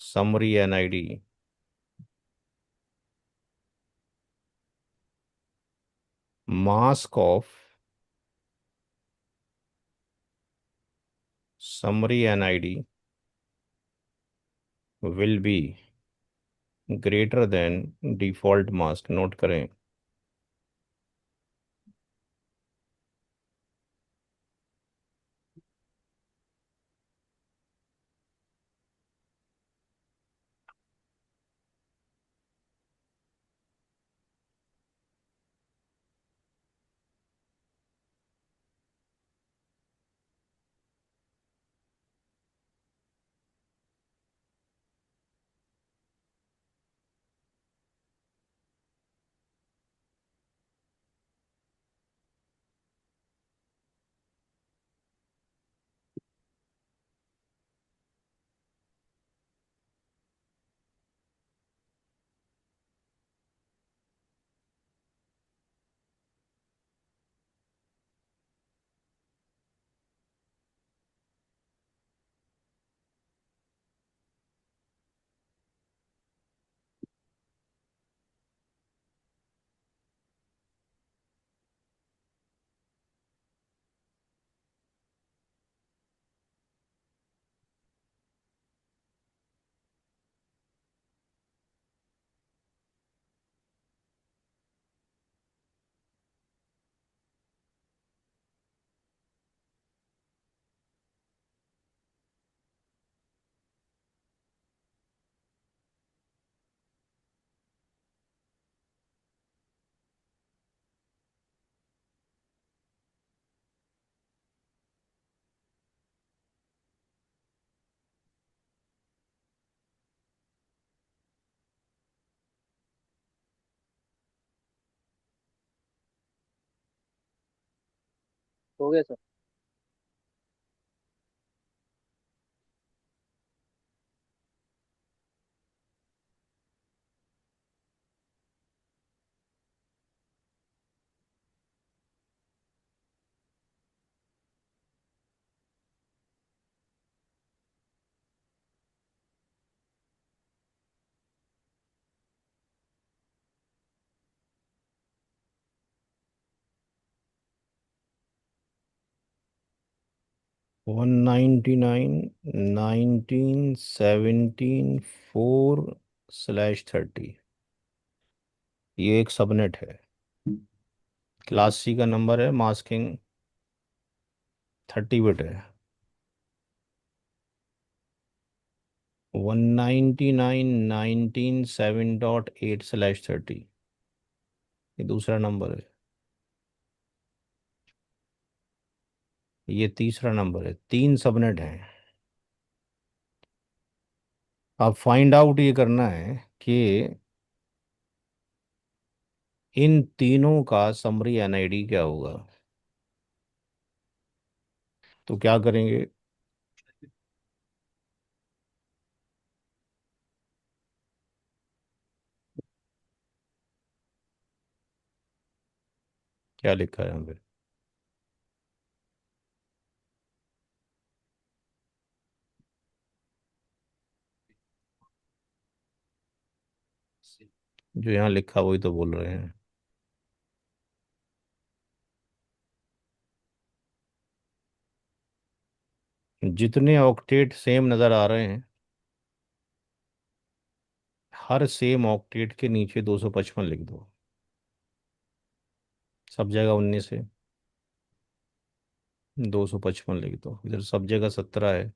summary NID mask of summary NID will be greater than default mask। Note करें। हो गया सर। 199 1917 4/30, ये एक सबनेट है। क्लास सी का नंबर है, मास्किंग 30 बिट है। 199.19.7.8/30, ये दूसरा नंबर है। ये तीसरा नंबर है। 3 सबनेट हैं। अब फाइंड आउट ये करना है कि इन तीनों का समरी एनआईडी क्या होगा। तो क्या करेंगे, क्या लिखा है यहाँ पे? जो यहाँ लिखा वही तो बोल रहे हैं। जितने ऑक्टेट सेम नज़र आ रहे हैं, हर सेम ऑक्टेट के नीचे 255 लिख दो। सब जगह 19 है, 255 लिख दो। इधर सब जगह 17 है,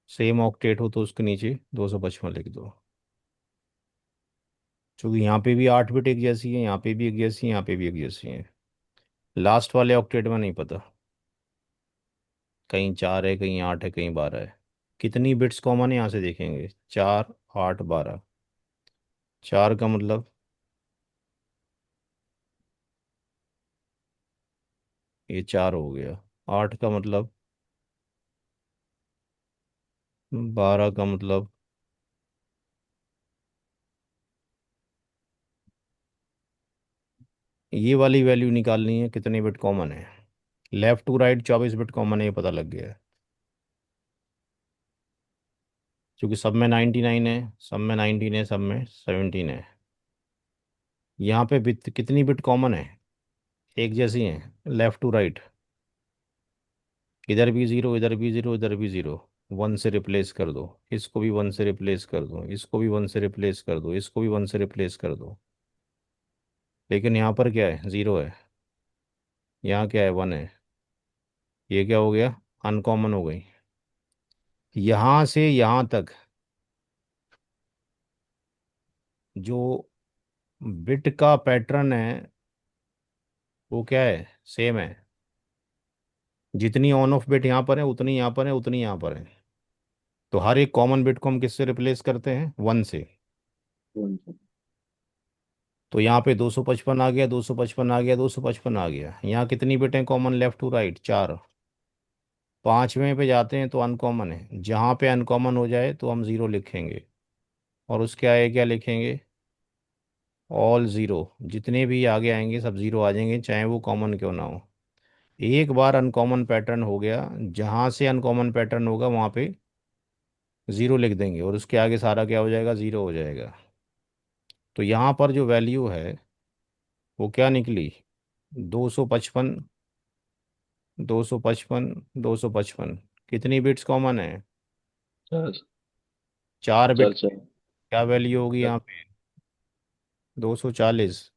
सेम ऑक्टेट हो तो उसके नीचे 255 लिख दो। क्योंकि यहाँ पे भी 8 बिट एक जैसी है, यहाँ पे भी एक जैसी है, यहाँ पे भी एक जैसी है। लास्ट वाले ऑक्टेट में नहीं पता, कहीं 4 है, कहीं 8 है, कहीं 12 है। कितनी बिट्स कॉमन है यहाँ से देखेंगे, 4, 8, 12। 4 का मतलब, ये 4 हो गया। 8 का मतलब, 12 का मतलब, ये वाली वैल्यू निकालनी है कितने बिट कॉमन है। Left to right 24 bit common है, ये पता लग गया है। क्योंकि सब में 99 है, सब में 19 है, सब में 17 है। यहाँ पे बिट कितनी बिट कॉमन है, एक जैसी है लेफ्ट टू राइट। इधर भी ज़ीरो, इधर भी ज़ीरो, इधर भी ज़ीरो। 1 से रिप्लेस कर दो, इसको भी 1 से रिप्लेस कर दो, इसको भी 1 से रिप्लेस कर दो, इसको भी 1 से रिप्लेस कर दो। लेकिन यहाँ पर क्या है, ज़ीरो है। यहाँ क्या है, 1 है। ये क्या हो गया, अनकॉमन हो गई। यहाँ से यहाँ तक जो बिट का पैटर्न है वो क्या है, सेम है। जितनी ऑन ऑफ बिट यहाँ पर है, उतनी यहाँ पर है, उतनी यहाँ पर है। तो हर एक कॉमन बिट को हम किससे रिप्लेस करते हैं, 1 से। कौन सा? तो यहाँ पे 255 आ गया, 255 आ गया, 255 आ गया। यहाँ कितनी बिट हैं कॉमन लेफ्ट टू राइट, 4। पांचवें पे जाते हैं तो अनकॉमन है, जहाँ पे अनकॉमन हो जाए तो हम ज़ीरो लिखेंगे, और उसके आगे क्या लिखेंगे, ऑल ज़ीरो। जितने भी आगे आएंगे सब ज़ीरो आ जाएंगे, चाहे वो कॉमन क्यों ना हो। एक बार अनकॉमन पैटर्न हो गया, जहाँ से अनकॉमन पैटर्न होगा वहाँ पे ज़ीरो लिख देंगे, और उसके आगे सारा क्या हो जाएगा, ज़ीरो हो जाएगा। तो यहाँ पर जो वैल्यू है वो क्या निकली, 255, 255, 255। कितनी बिट्स कॉमन है, चार, 4 बिट। चार, चार। क्या वैल्यू होगी यहाँ पे, 240।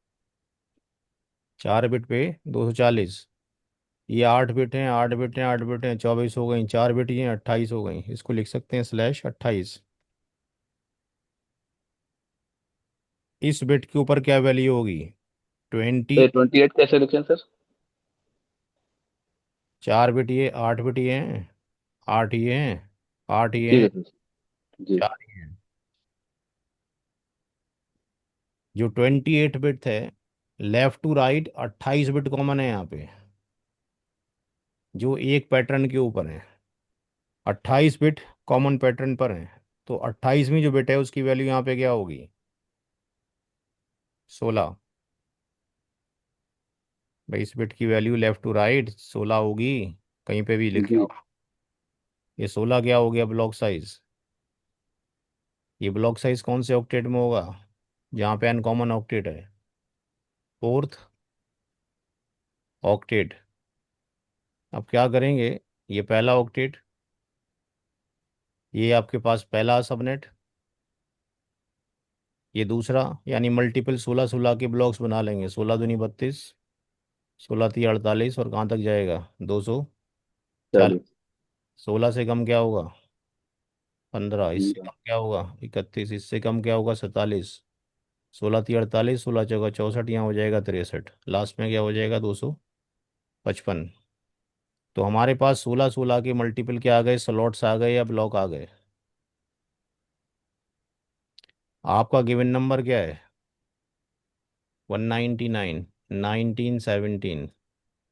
4 बिट पे 240। ये 8 बिट हैं, 8 बिट हैं, 8 बिट हैं, 24 हो गई। 4 बिट ये 28 हो गई। इसको लिख सकते हैं /28। इस बिट के ऊपर क्या वैल्यू होगी, 20। 28 कैसे लिखें सर? 4 बिट ये, 8 बिट ये हैं, 8 ये हैं, 8 ये ठीक हैं, है सर। जी। 4 ये हैं। जो 28 बिट है, left to right 28 bit common है यहाँ पे, जो एक पैटर्न के ऊपर है। 28 बिट कॉमन पैटर्न पर है। तो 28वीं जो बिट है उसकी वैल्यू यहाँ पे क्या होगी, 16। 22 बिट की वैल्यू लेफ्ट टू राइट 16 होगी, कहीं पे भी लिखे जी। हो। ये 16 क्या हो गया, ब्लॉक साइज। ये ब्लॉक साइज कौन से ऑक्टेट में होगा, जहाँ पे अनकॉमन ऑक्टेट है, फोर्थ ऑक्टेट। अब क्या करेंगे, ये पहला ऑक्टेट, ये आपके पास पहला सबनेट, ये दूसरा, यानी मल्टीपल 16 16 के ब्लॉक्स बना लेंगे। 16 दूनी 32, 16 × 3 = 48, और कहाँ तक जाएगा, 200। चालीस। चालीस। 16 से कम क्या होगा? 15। इससे 15। कम क्या होगा? 31। इससे कम क्या होगा? 47। 16×3 = 48, 16×4 = 64, यहाँ हो जाएगा 63, लास्ट में क्या हो जाएगा? 255। तो हमारे पास 16 के मल्टीपल क्या आ गए? स्लॉट्स आ गए या ब्लॉक आ गए? आपका गिवन नंबर क्या है? 199, 1917।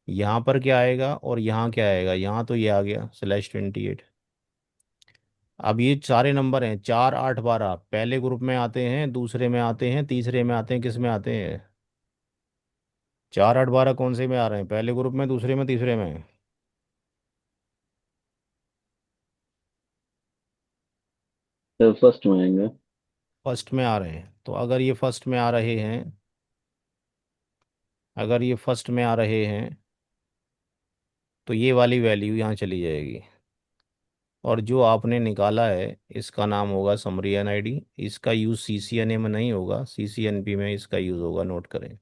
यहाँ पर क्या आएगा और यहाँ क्या आएगा? यहाँ तो ये आ गया /28। अब ये सारे नंबर हैं 4, 8, 12, पहले ग्रुप में आते हैं, दूसरे में आते हैं, तीसरे में आते हैं, किस में आते हैं? 4, 8, 12 कौन से में आ रहे हैं? पहले ग्रुप में, दूसरे में, तीसरे में? सर फर्स्ट में आएंगे। फर्स्ट में आ रहे हैं। तो अगर ये फर्स्ट में आ रहे हैं, अगर ये फर्स्ट में आ रहे हैं, तो ये वाली वैल्यू यहाँ चली जाएगी। और जो आपने निकाला है इसका नाम होगा समरी एनआईडी। इसका यूज़ सीसीएनए में नहीं होगा, सीसीएनपी में इसका यूज़ होगा, नोट करें।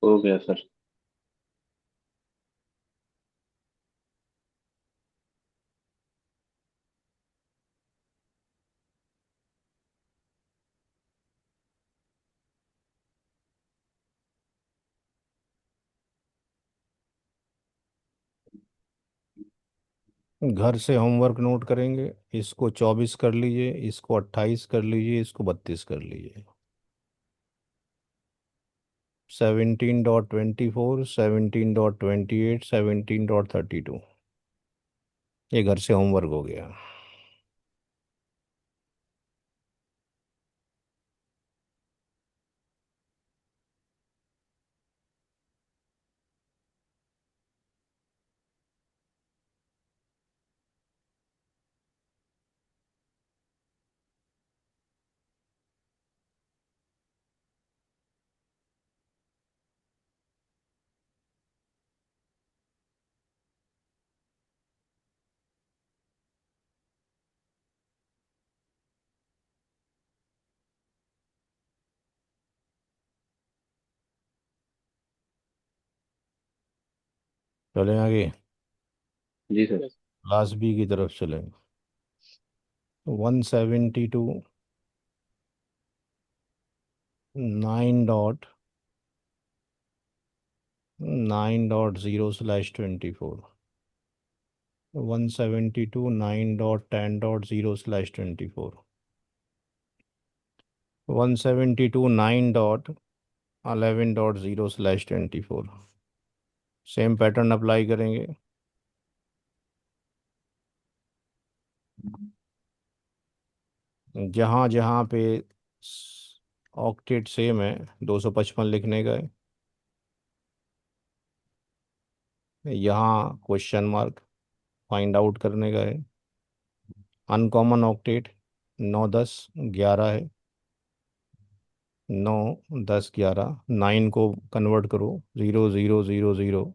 हो गया सर। घर से होमवर्क नोट करेंगे। इसको 24 कर लीजिए, इसको 28 कर लीजिए, इसको 32 कर लीजिए। 17.24, 17.28, 17.32। ये घर से होमवर्क हो गया। चलें आगे। जी सर। यस। क्लास बी की तरफ चलें। 172, 9.9.0/24। 172, 9.10.0/24। 172, 9.11.0/24। सेम पैटर्न अप्लाई करेंगे। जहाँ जहाँ पे ऑक्टेट सेम है, 255 लिखने का है। यहाँ क्वेश्चन मार्क फाइंड आउट करने का है। अनकॉमन ऑक्टेट 9, 10, 11 है। 9, 10, 11, 9 को कन्वर्ट करो। 0, 0, 0, 0,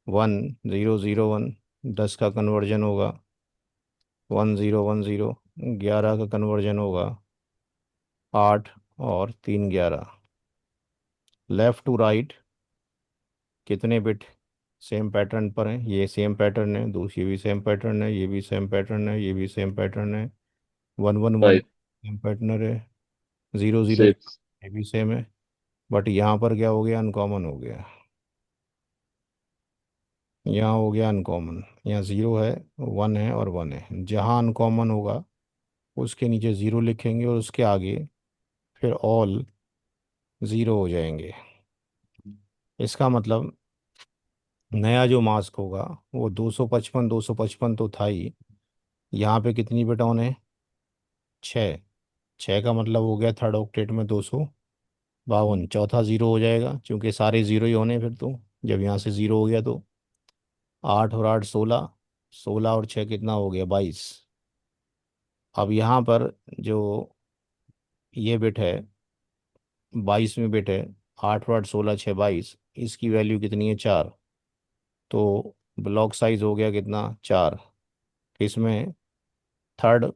1, 0, 0, 1। 10 का कन्वर्जन होगा 1010। 11 का कन्वर्जन होगा 8, और 3, 11। लेफ्ट टू राइट कितने बिट सेम पैटर्न पर हैं? ये सेम पैटर्न है, दूसरी भी सेम पैटर्न है, ये भी सेम पैटर्न है, ये भी सेम पैटर्न है। 1, 1, 1 फाइव। सेम पैटर्न है। 0, 0, सिक्स। ये भी सेम है। बट यहाँ पर क्या हो गया? अनकॉमन हो गया। यहाँ हो गया अनकॉमन। यहाँ 0 है, 1 है और 1 है। जहाँ अनकॉमन होगा उसके नीचे 0 लिखेंगे और उसके आगे फिर ऑल 0 हो जाएंगे। इसका मतलब नया जो मास्क होगा वो 255, 255 तो था ही। यहाँ पे कितनी बिट ऑन है? 6। 6 का मतलब हो गया थर्ड ऑक्टेट में 252। चौथा 0 हो जाएगा क्योंकि सारे 0 ही होने फिर तो। जब यहाँ से 0 हो गया तो 8 और 8, 16। 16 और 6 कितना हो गया? 22। अब यहाँ पर जो ये बिट है, 22 में बिट है। 8 और 8, 16, 6, 22। इसकी वैल्यू कितनी है? 4। तो ब्लॉक साइज हो गया कितना? 4। इसमें थर्ड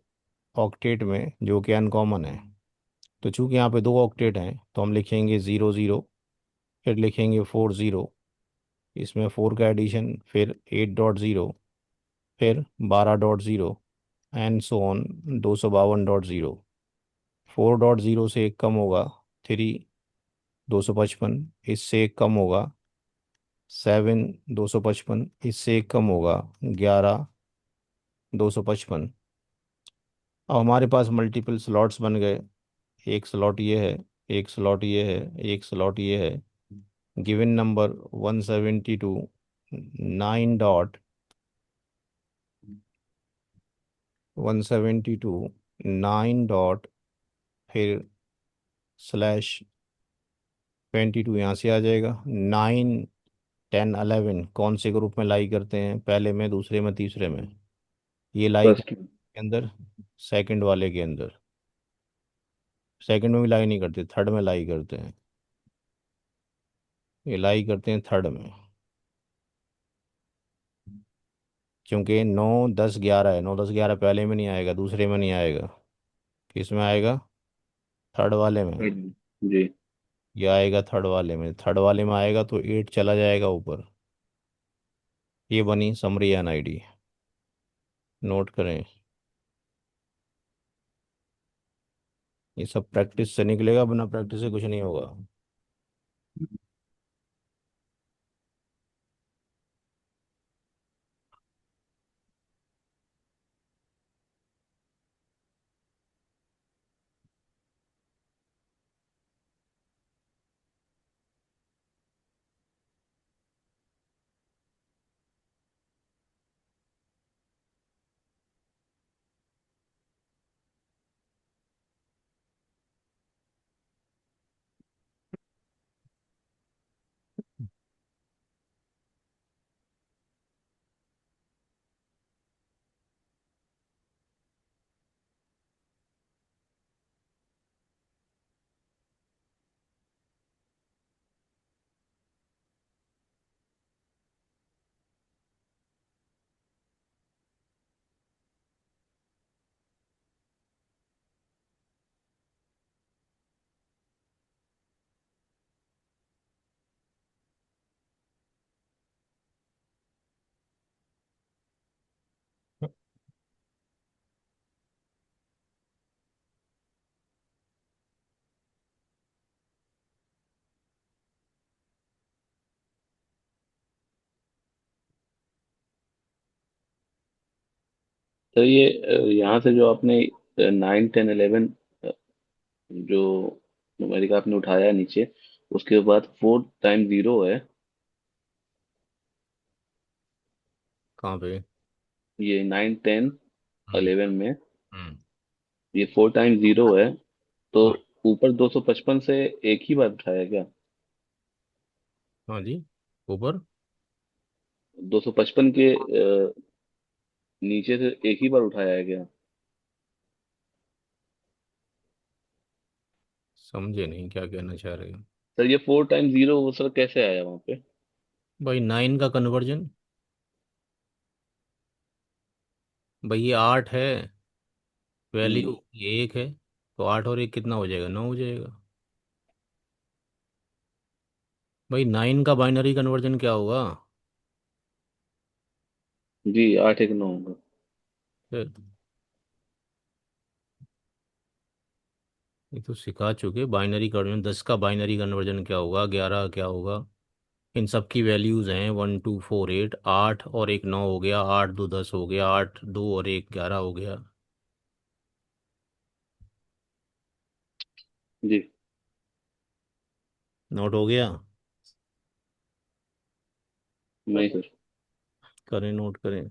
ऑक्टेट में जो कि अनकॉमन है। तो चूंकि यहाँ पे 2 ऑक्टेट हैं तो हम लिखेंगे 0, 0, फिर लिखेंगे 4, 0। इसमें 4 का एडिशन, फिर 8.0, फिर 12.0, एंड सो ऑन 252.0। 4.0 से एक कम होगा 3, 255। इससे एक कम होगा 7, 255। इससे एक कम होगा 11, 255। अब हमारे पास मल्टीपल स्लॉट्स बन गए। एक स्लॉट ये है, एक स्लॉट ये है, एक स्लॉट ये है। गिवन नंबर 172, 9.172, 9 फिर /22 यहाँ से आ जाएगा। 9, 10, 11 कौन से ग्रुप में लाई करते हैं? पहले में, दूसरे में, तीसरे में? ये लाई फर्स्ट। करते के अंदर, सेकंड वाले के अंदर। सेकंड में भी लाई नहीं करते, थर्ड में लाई करते हैं। ये लाई करते हैं थर्ड में। क्योंकि 9, 10, 11 है। 9, 10, 11 पहले में नहीं आएगा, दूसरे में नहीं आएगा। किस में आएगा? थर्ड वाले में। जी। ये आएगा थर्ड वाले में, थर्ड वाले में आएगा तो 8 चला जाएगा ऊपर। ये बनी समरी एन आईडी। नोट करें, ये सब प्रैक्टिस से निकलेगा, बिना प्रैक्टिस से कुछ नहीं होगा। तो ये यहाँ से जो आपने 9 10 11 जो न्यूमेरिक आपने उठाया है नीचे, उसके बाद 4 टाइम 0 है। कहाँ पे? ये 9 10 11 में हम्म। ये 4 टाइम 0 है। तो हाँ। ऊपर 255 से एक ही बार उठाया क्या? हाँ जी, ऊपर। 255 के नीचे से एक ही बार उठाया है क्या? समझे नहीं क्या कहना चाह रहे हो? सर ये 4 टाइम 0 वो सर कैसे आया वहां पे? भाई 9 का कन्वर्जन। भाई ये 8 है, हम्म। वैल्यू ये 1 है, तो 8 और 1 कितना हो जाएगा? 9 हो जाएगा। भाई 9 का बाइनरी कन्वर्जन क्या होगा? जी 8 1 9 होगा। फिर ये तो सिखा चुके, बाइनरी कन्वर्जन 10 का बाइनरी कन्वर्जन क्या होगा, 11 क्या होगा। इन सब की वैल्यूज हैं 1 2 4 8, 8 और 1 9 हो गया, 8 2 10 हो गया, 8 2 और 1 11 हो गया। जी। नोट हो गया? नहीं सर। करें, नोट करें।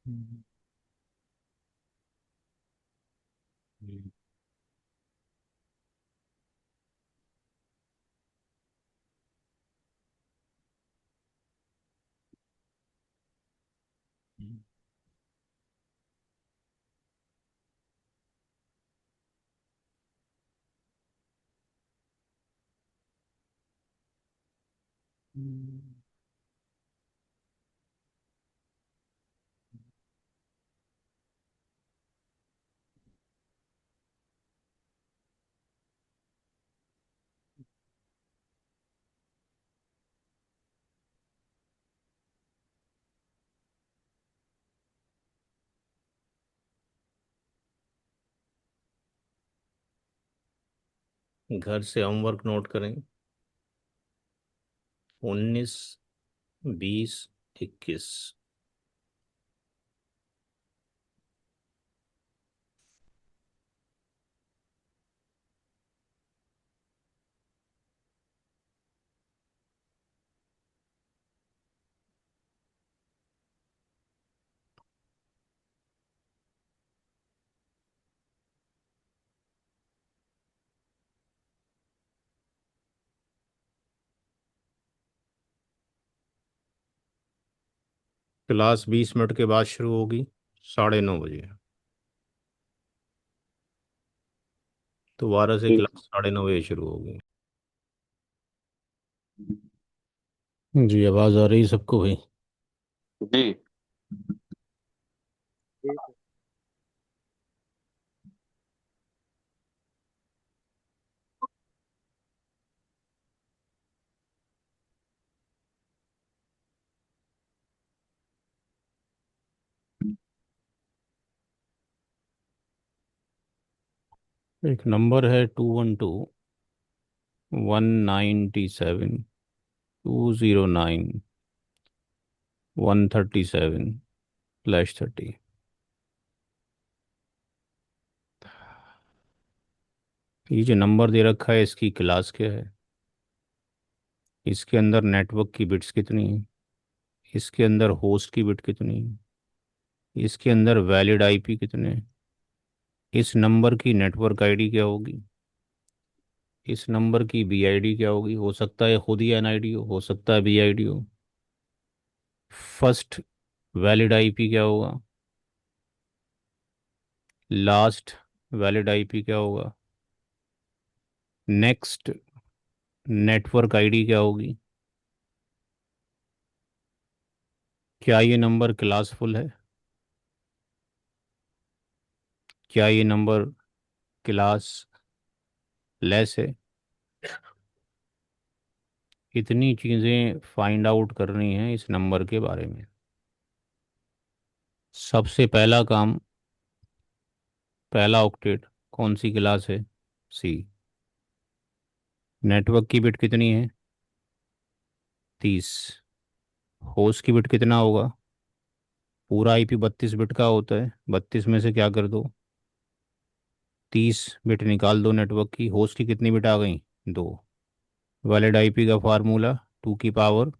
हम्म। घर से होमवर्क नोट करें। 19 20 21। क्लास 20 मिनट के बाद शुरू होगी, 9:30 बजे। तो 12 से ठीक। क्लास 9:30 बजे शुरू होगी। जी, आवाज़ आ रही है सबको भाई? जी। जी सर। 1 नंबर है 212 197 209 137/30। ये जो नंबर दे रखा है इसकी क्लास क्या है? इसके अंदर नेटवर्क की बिट्स कितनी है? इसके अंदर होस्ट की बिट कितनी है? इसके अंदर वैलिड आईपी कितने हैं? इस नंबर की नेटवर्क आईडी क्या होगी? इस नंबर की बीआईडी क्या होगी? हो सकता है खुद ही एनआईडी हो सकता है बीआईडी हो। फर्स्ट वैलिड आईपी क्या होगा? लास्ट वैलिड आईपी क्या होगा? नेक्स्ट नेटवर्क आईडी क्या होगी? क्या ये नंबर क्लासफुल है? क्या ये नंबर क्लास लेस है? इतनी चीज़ें फाइंड आउट करनी है इस नंबर के बारे में। सबसे पहला काम, पहला ऑक्टेट कौन सी क्लास है? सी। नेटवर्क की बिट कितनी है? 30। होस्ट की बिट कितना होगा? पूरा आईपी 32 बिट का होता है, 32 में से क्या कर दो, 30 बिट निकाल दो नेटवर्क की। होस्ट की कितनी बिट आ गई? 2। वैलिड आईपी का फार्मूला 2 की पावर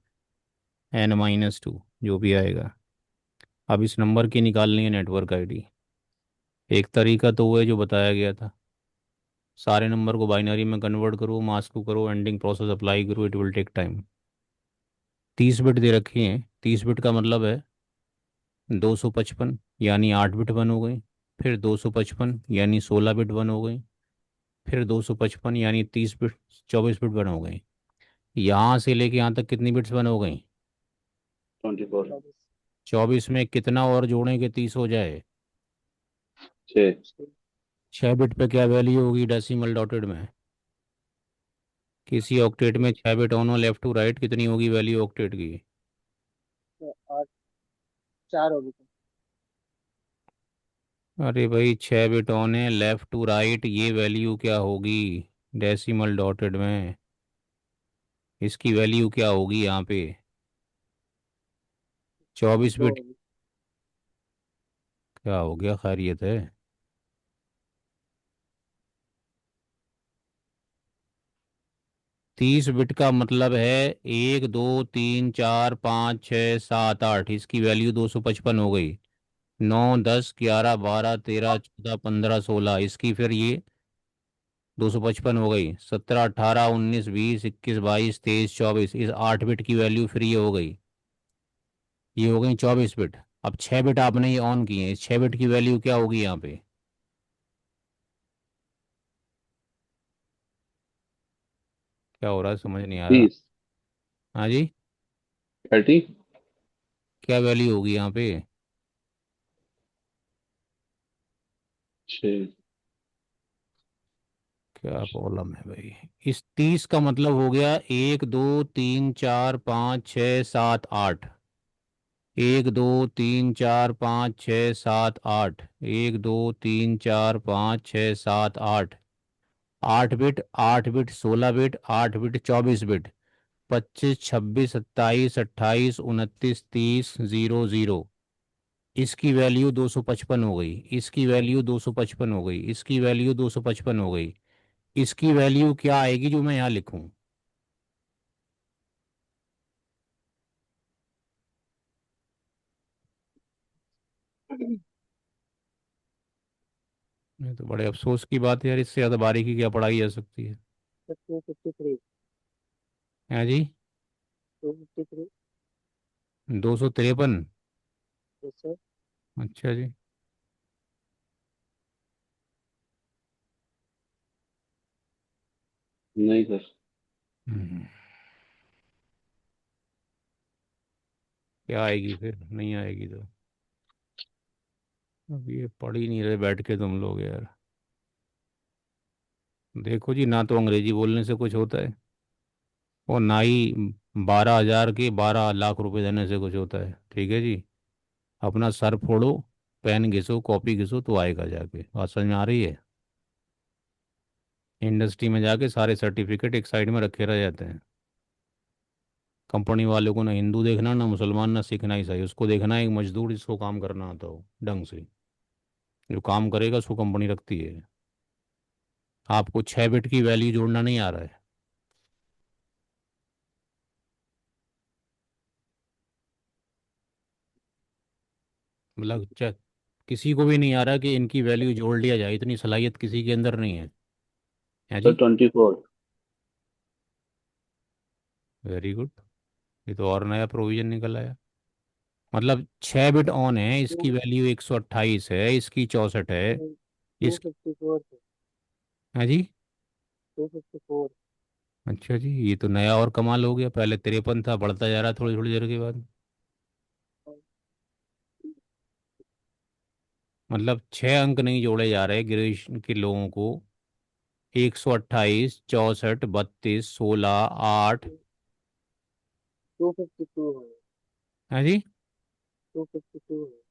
n-2, जो भी आएगा। अब इस नंबर की निकालनी है नेटवर्क आईडी। एक तरीका तो वो है जो बताया गया था, सारे नंबर को बाइनरी में कन्वर्ट करो, मास्क को करो, एंडिंग प्रोसेस अप्लाई करो, it will take time. 30 bit दे रखी हैं, 30 बिट का मतलब है 255 यानी 8 बिट वन हो गई। फिर 255 यानी 16 बिट वन हो गई। फिर 255 यानी 30 बिट, 24 बिट वन हो गई। यहाँ से लेके यहाँ तक कितनी बिट्स वन हो गई? 24। 24। 24 में कितना और जोड़ें कि 30 हो जाए? 6। 6 बिट पे क्या वैल्यू होगी डेसिमल डॉटेड में? किसी ऑक्टेट में 6 bit on left to right कितनी होगी वैल्यू ऑक्टेट की? तो 8, 4 होगी सर। अरे भाई, 6 बिट ऑन है लेफ्ट टू राइट, ये वैल्यू क्या होगी डेसिमल डॉटेड में? इसकी वैल्यू क्या होगी यहाँ पे? 24 बिट। 2 होगी। क्या हो गया, खैरियत है? 30 बिट का मतलब है 1 2 3 4 5 6 7 8, इसकी वैल्यू 255 हो गई। 9 10 11 12 13 14 15 16, इसकी फिर ये 255 हो गई। 17 18 19 20 21 22 23 24, इस 8 बिट की वैल्यू फिर ये हो गई। ये हो गई 24 बिट। अब 6 बिट आपने ये ऑन किए हैं, इस 6 बिट की वैल्यू क्या होगी यहाँ पे? क्या हो रहा है समझ नहीं आ रहा। 30। हाँ जी। 30। क्या वैल्यू होगी यहाँ पे? 6। क्या प्रॉब्लम है भाई? इस 30 का मतलब हो गया 1 2 3 4 5 6 7 8। 1 2 3 4 5 6 7 8। 1 2 3 4 5 6 7 8। 8 bit, 8 bit, 16 bit, 8 bit, 24 bit, 25 26 27 28 29 30 0 0। इसकी वैल्यू 255 हो गई, इसकी वैल्यू 255 हो गई, इसकी वैल्यू 255 हो गई। इसकी वैल्यू क्या आएगी जो मैं यहाँ लिखूं? ये तो बड़े अफसोस की बात है यार, इससे ज़्यादा बारीकी क्या पढ़ाई जा सकती है? सर 253। है जी? 253। 253। Yes sir. अच्छा जी। नहीं सर। हम्म, क्या आएगी फिर, नहीं आएगी तो। अब ये पढ़ ही नहीं रहे बैठ के तुम लोग यार। देखो जी, ना तो अंग्रेजी बोलने से कुछ होता है, और ना ही 12,000 के 12 लाख रुपए देने से कुछ होता है। ठीक है जी। अपना सर फोड़ो, पेन घिसो, कॉपी घिसो, तो आएगा जाके। बात समझ में आ रही है? इंडस्ट्री में जाके सारे सर्टिफिकेट एक साइड में रखे रह जाते हैं। कंपनी वालों को ना हिंदू देखना, ना मुसलमान, ना सिख, ना ईसाई। उसको देखना है एक मजदूर जिसको काम करना आता हो ढंग से। जो काम करेगा उसको कंपनी रखती है। आपको 6 बिट की वैल्यू जोड़ना नहीं आ रहा है। मतलब किसी को भी नहीं आ रहा कि इनकी वैल्यू जोड़ लिया जाए, इतनी सलाहियत किसी के अंदर नहीं है सर जी। 24। Very good. ये तो और नया प्रोविजन निकल आया। मतलब 6 बिट ऑन है, टू इसकी वैल्यू 128 है, इसकी 64 है। टू इस फिफ्टी फोर है जी। 254। अच्छा जी, ये तो नया और कमाल हो गया। पहले 53 था, बढ़ता जा रहा थोड़ी थोड़ी देर के बाद। मतलब 6 अंक नहीं जोड़े जा रहे ग्रेजुएशन के लोगों को। 128, 64, 32, 16, 8। 252 है। है जी। 252 है।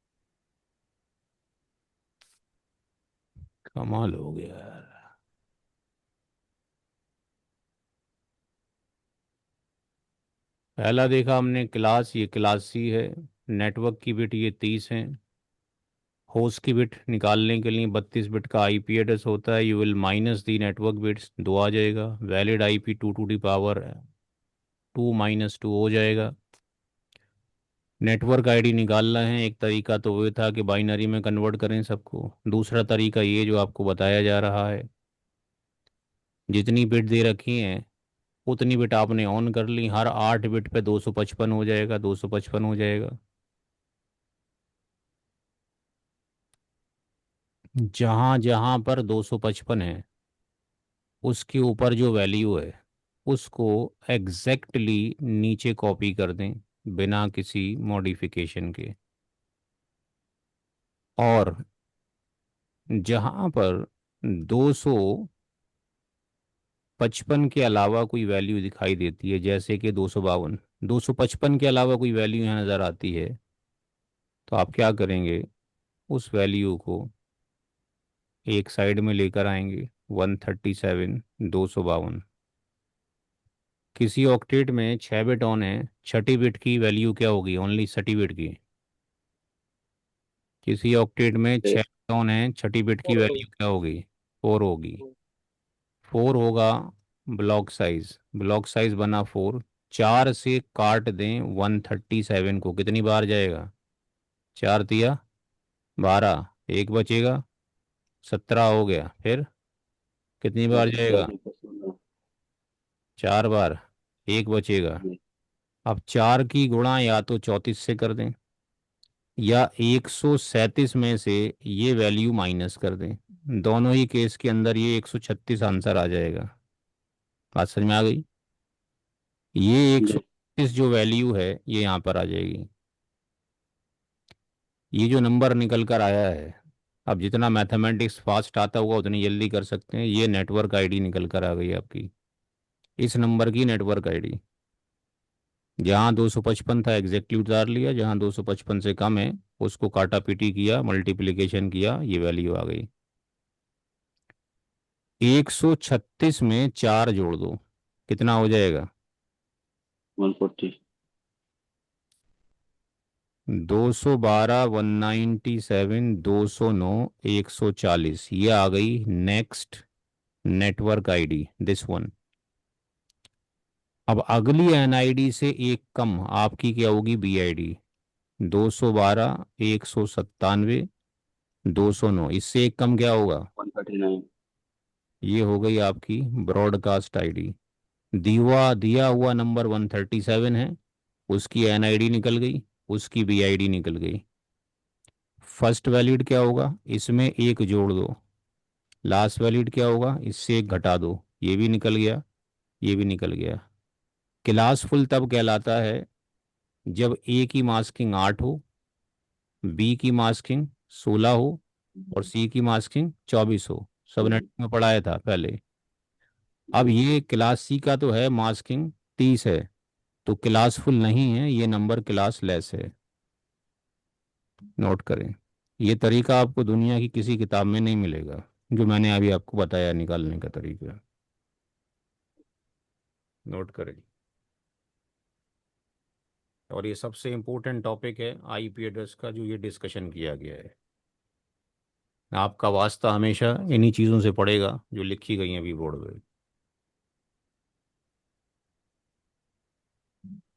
कमाल हो गया यार। पहला देखा हमने क्लास, ये क्लास सी है। नेटवर्क की बिट ये 30 है। होस्ट की बिट निकालने के लिए 32 बिट का आईपी एड्रेस होता है। You will minus the network bits, 2 आ जाएगा। Valid IP 2 to the power 2 - 2 हो जाएगा। नेटवर्क आईडी निकालना है। एक तरीका तो वो था कि बाइनरी में कन्वर्ट करें सबको। दूसरा तरीका ये जो आपको बताया जा रहा है, जितनी बिट दे रखी हैं उतनी बिट आपने ऑन कर ली, हर 8 बिट पे 255 हो जाएगा, 255 हो जाएगा। जहाँ जहाँ पर 255 है उसके ऊपर जो वैल्यू है उसको एग्जैक्टली नीचे कॉपी कर दें, बिना किसी मॉडिफिकेशन के। और जहाँ पर 255 के अलावा कोई वैल्यू दिखाई देती है, जैसे कि 252, 255 के अलावा कोई वैल्यू यहाँ नज़र आती है, तो आप क्या करेंगे? उस वैल्यू को एक साइड में लेकर आएंगे। 137, 252। किसी ऑक्टेट में 6 बिट ऑन है, छठी बिट की वैल्यू क्या होगी? ओनली छठी बिट की। किसी ऑक्टेट में 6 बिट ऑन है, छठी बिट की 4 वैल्यू क्या होगी? 4 होगी। 4 होगा। ब्लॉक साइज बना 4। 4 से काट दें 137 को, कितनी बार जाएगा? 4 तिया 12, एक बचेगा, 17 हो गया। फिर कितनी बार जाएगा? 4 बार, एक बचेगा। अब 4 की गुणा या तो 34 से कर दें, या 137 में से ये वैल्यू माइनस कर दें। दोनों ही केस के अंदर ये 136 आंसर आ जाएगा। बात समझ में आ गई? ये 136 जो वैल्यू है ये यहाँ पर आ जाएगी। ये जो नंबर निकल कर आया है, अब जितना मैथमेटिक्स फास्ट आता होगा उतनी जल्दी कर सकते हैं। ये नेटवर्क आईडी निकल कर आ गई आपकी। इस नंबर की नेटवर्क आईडी। जहाँ 255 था एग्जैक्टली उतार लिया, जहाँ 255 से कम है उसको काटा पीटी किया, मल्टीप्लिकेशन किया, ये वैल्यू आ गई। 136 में 4 जोड़ दो, कितना हो जाएगा? 140। 212, 197, 209, 140, ये आ गई next network ID, this one. अब अगली एनआईडी से एक कम आपकी क्या होगी? बीआईडी। 212, 197, 209, इससे एक कम क्या होगा? 139। ये हो गई आपकी ब्रॉडकास्ट आईडी। दिया दिया हुआ नंबर 137 है, उसकी एनआईडी निकल गई, उसकी बीआईडी निकल गई। फर्स्ट वैलिड क्या होगा, इसमें एक जोड़ दो। लास्ट वैलिड क्या होगा, इससे एक घटा दो। ये भी निकल गया, ये भी निकल गया। क्लासफुल तब कहलाता है जब ए की मास्किंग 8 हो, बी की मास्किंग 16 हो, और सी की मास्किंग 24 हो। सबनेट में पढ़ाया था पहले। अब ये क्लास सी का तो है मास्किंग 30 है, तो क्लासफुल नहीं है, ये नंबर क्लास लेस है। नोट करें, ये तरीका आपको दुनिया की किसी किताब में नहीं मिलेगा, जो मैंने अभी आपको बताया निकालने का तरीका। नोट करें। और ये सबसे इम्पोर्टेंट टॉपिक है आईपी एड्रेस का, जो ये डिस्कशन किया गया है। आपका वास्ता हमेशा इन्हीं चीज़ों से पड़ेगा जो लिखी गई हैं अभी बोर्ड पे।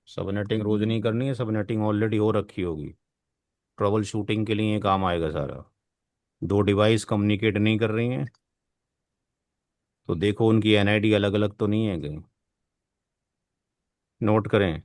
सबनेटिंग रोज नहीं करनी है, सबनेटिंग ऑलरेडी हो रखी होगी। ट्रबल शूटिंग के लिए ये काम आएगा सारा। दो डिवाइस कम्युनिकेट नहीं कर रही हैं, तो देखो उनकी एनआईडी अलग अलग तो नहीं है कहीं। नोट करें।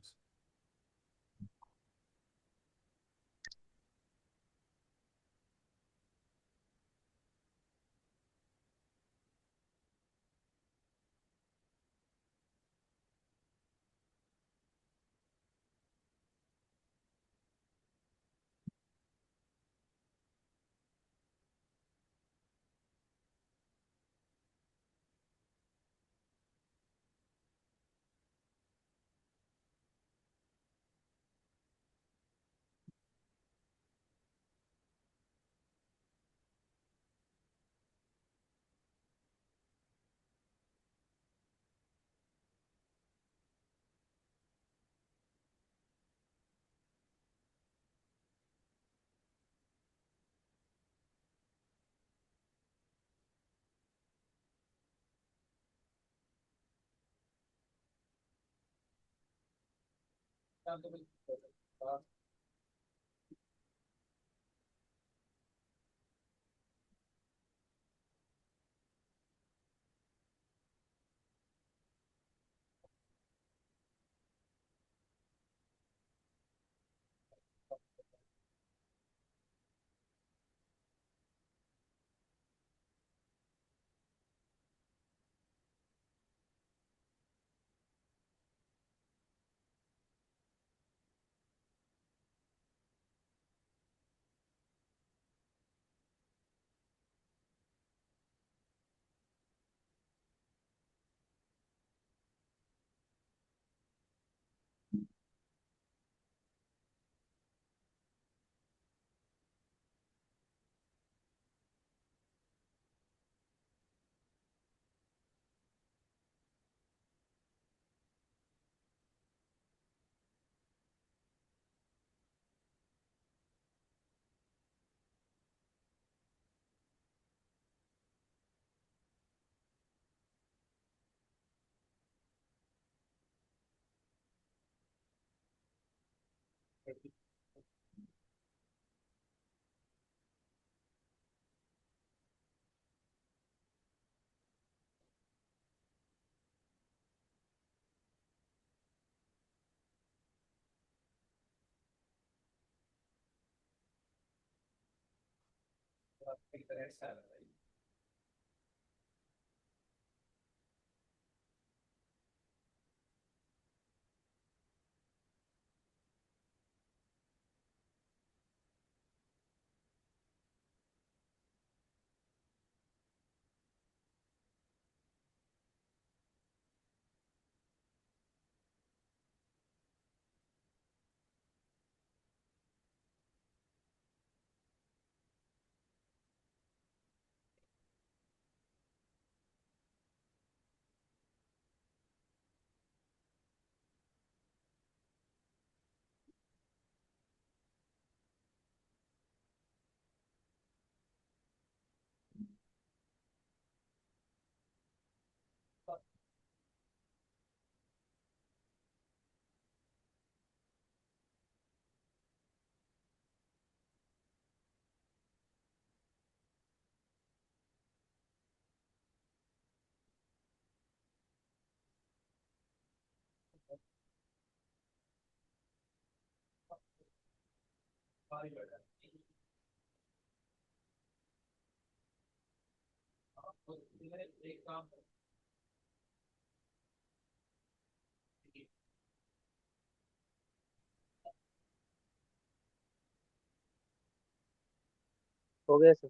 हो गया सर।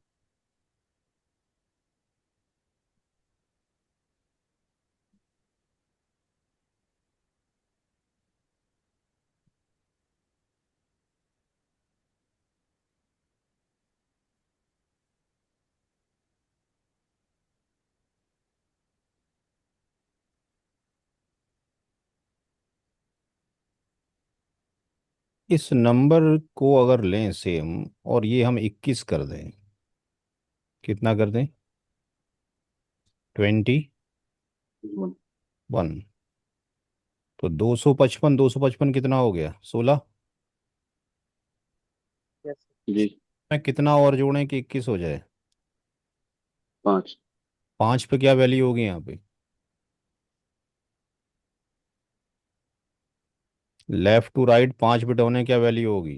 इस नंबर को अगर लें सेम और ये हम 21 कर दें, कितना कर दें? 21। तो 255, 255 कितना हो गया? 16। Yes sir. जी। में कितना और जोड़ें कि 21 हो जाए? 5। 5 पे क्या वैल्यू होगी यहाँ पे? लेफ्ट टू राइट 5 बिट होने क्या वैल्यू होगी?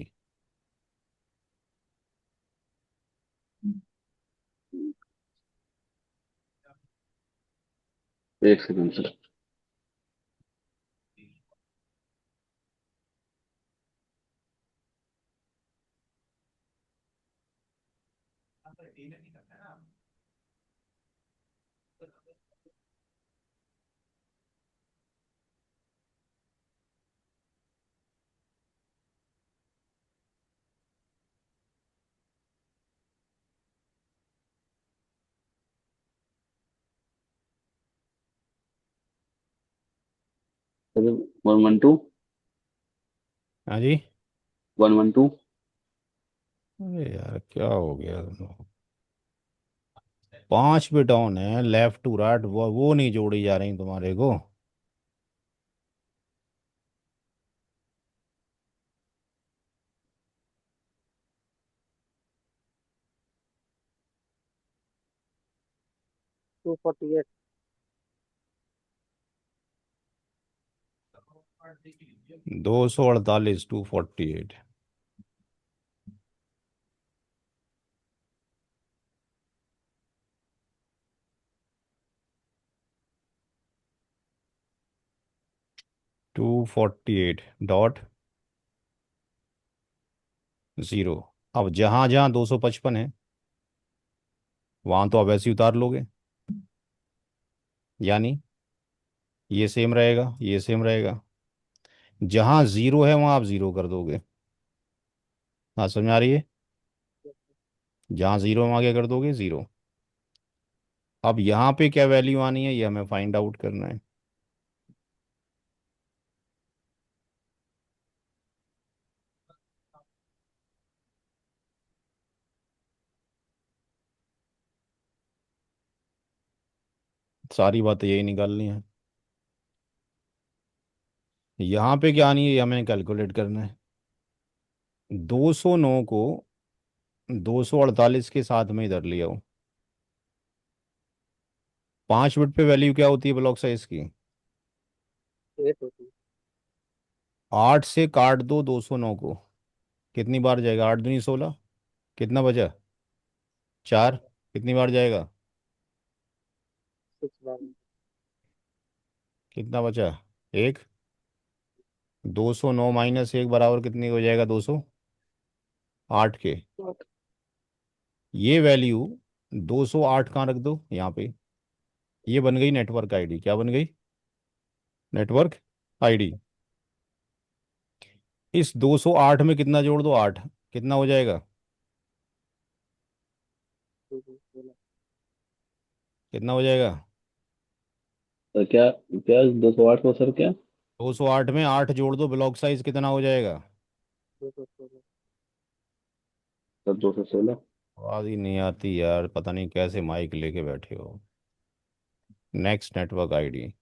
एक सेकंड सर। सर 112। हाँ जी। 112। अरे यार क्या हो गया? 5 बिट ऑन है, लेफ्ट टू राइट वो नहीं जोड़ी जा रही तुम्हारे को। 248। 248, 248। 248.0। अब जहां जहां 255 है वहां तो आप ऐसे ही उतार लोगे, यानी ये सेम रहेगा, ये सेम रहेगा। जहां जीरो है वहां आप जीरो कर दोगे। हाँ, समझ आ रही है? जहां जीरो है वहां क्या कर दोगे? जीरो। अब यहाँ पे क्या वैल्यू आनी है ये हमें फाइंड आउट करना है। सारी बातें यही निकालनी है। यहाँ पे क्या आनी है ये हमें कैलकुलेट करना है। 209 को 248 के साथ में इधर लिया हो। 5 बिट पे वैल्यू क्या होती है ब्लॉक साइज की? 8 होती है। 8 से काट दो 209 को, कितनी बार जाएगा? 8 दूनी 16, कितना बचा? 4। कितनी बार जाएगा? 6 बार। कितना बचा? 1। 209 माइनस 1 बराबर कितनी हो जाएगा? 208 के। ये वैल्यू 208 कहाँ रख दो? यहाँ पे। ये बन गई नेटवर्क आईडी। क्या बन गई? Network ID. इस 208 में कितना जोड़ दो? 8। कितना हो जाएगा? 216। कितना हो जाएगा? सर क्या क्या 208 को सर क्या? 208 में 8 जोड़ दो, ब्लॉक साइज कितना हो जाएगा? 216। सर 216। आवाज ही नहीं आती यार, पता नहीं कैसे माइक लेके बैठे हो। Next network ID.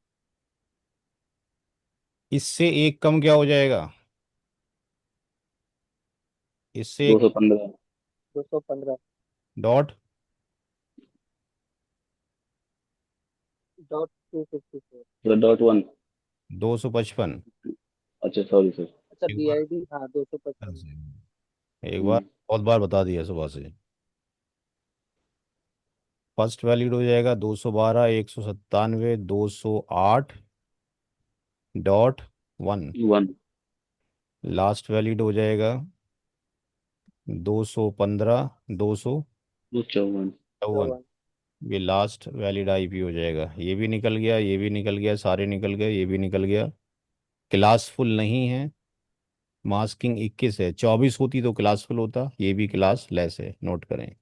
इससे एक कम क्या हो जाएगा? इससे दो एक सौ पंद्रह 215। Dot dot 254। सर .1। 255। अच्छा सॉरी सर। अच्छा एक बी बार आई डी, हाँ 255। एक बार हम्म। बहुत बार बता दिया सुबह से। फर्स्ट वैलिड हो जाएगा 212 197 208.1। 1। लास्ट वैलिड हो जाएगा 215 दो सौ 254। चौवन चौवन। ये लास्ट वैलिड आईपी हो जाएगा। ये भी निकल गया, ये भी निकल गया, सारे निकल गए, ये भी निकल गया। क्लास फुल नहीं है। मास्किंग 21 है, 24 होती तो क्लास फुल होता, ये भी क्लास लेस है, नोट करें।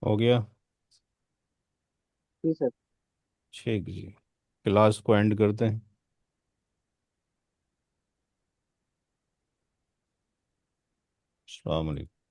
हो गया। जी सर। ठीक जी, क्लास को एंड करते हैं। अस्सलाम वालेकुम।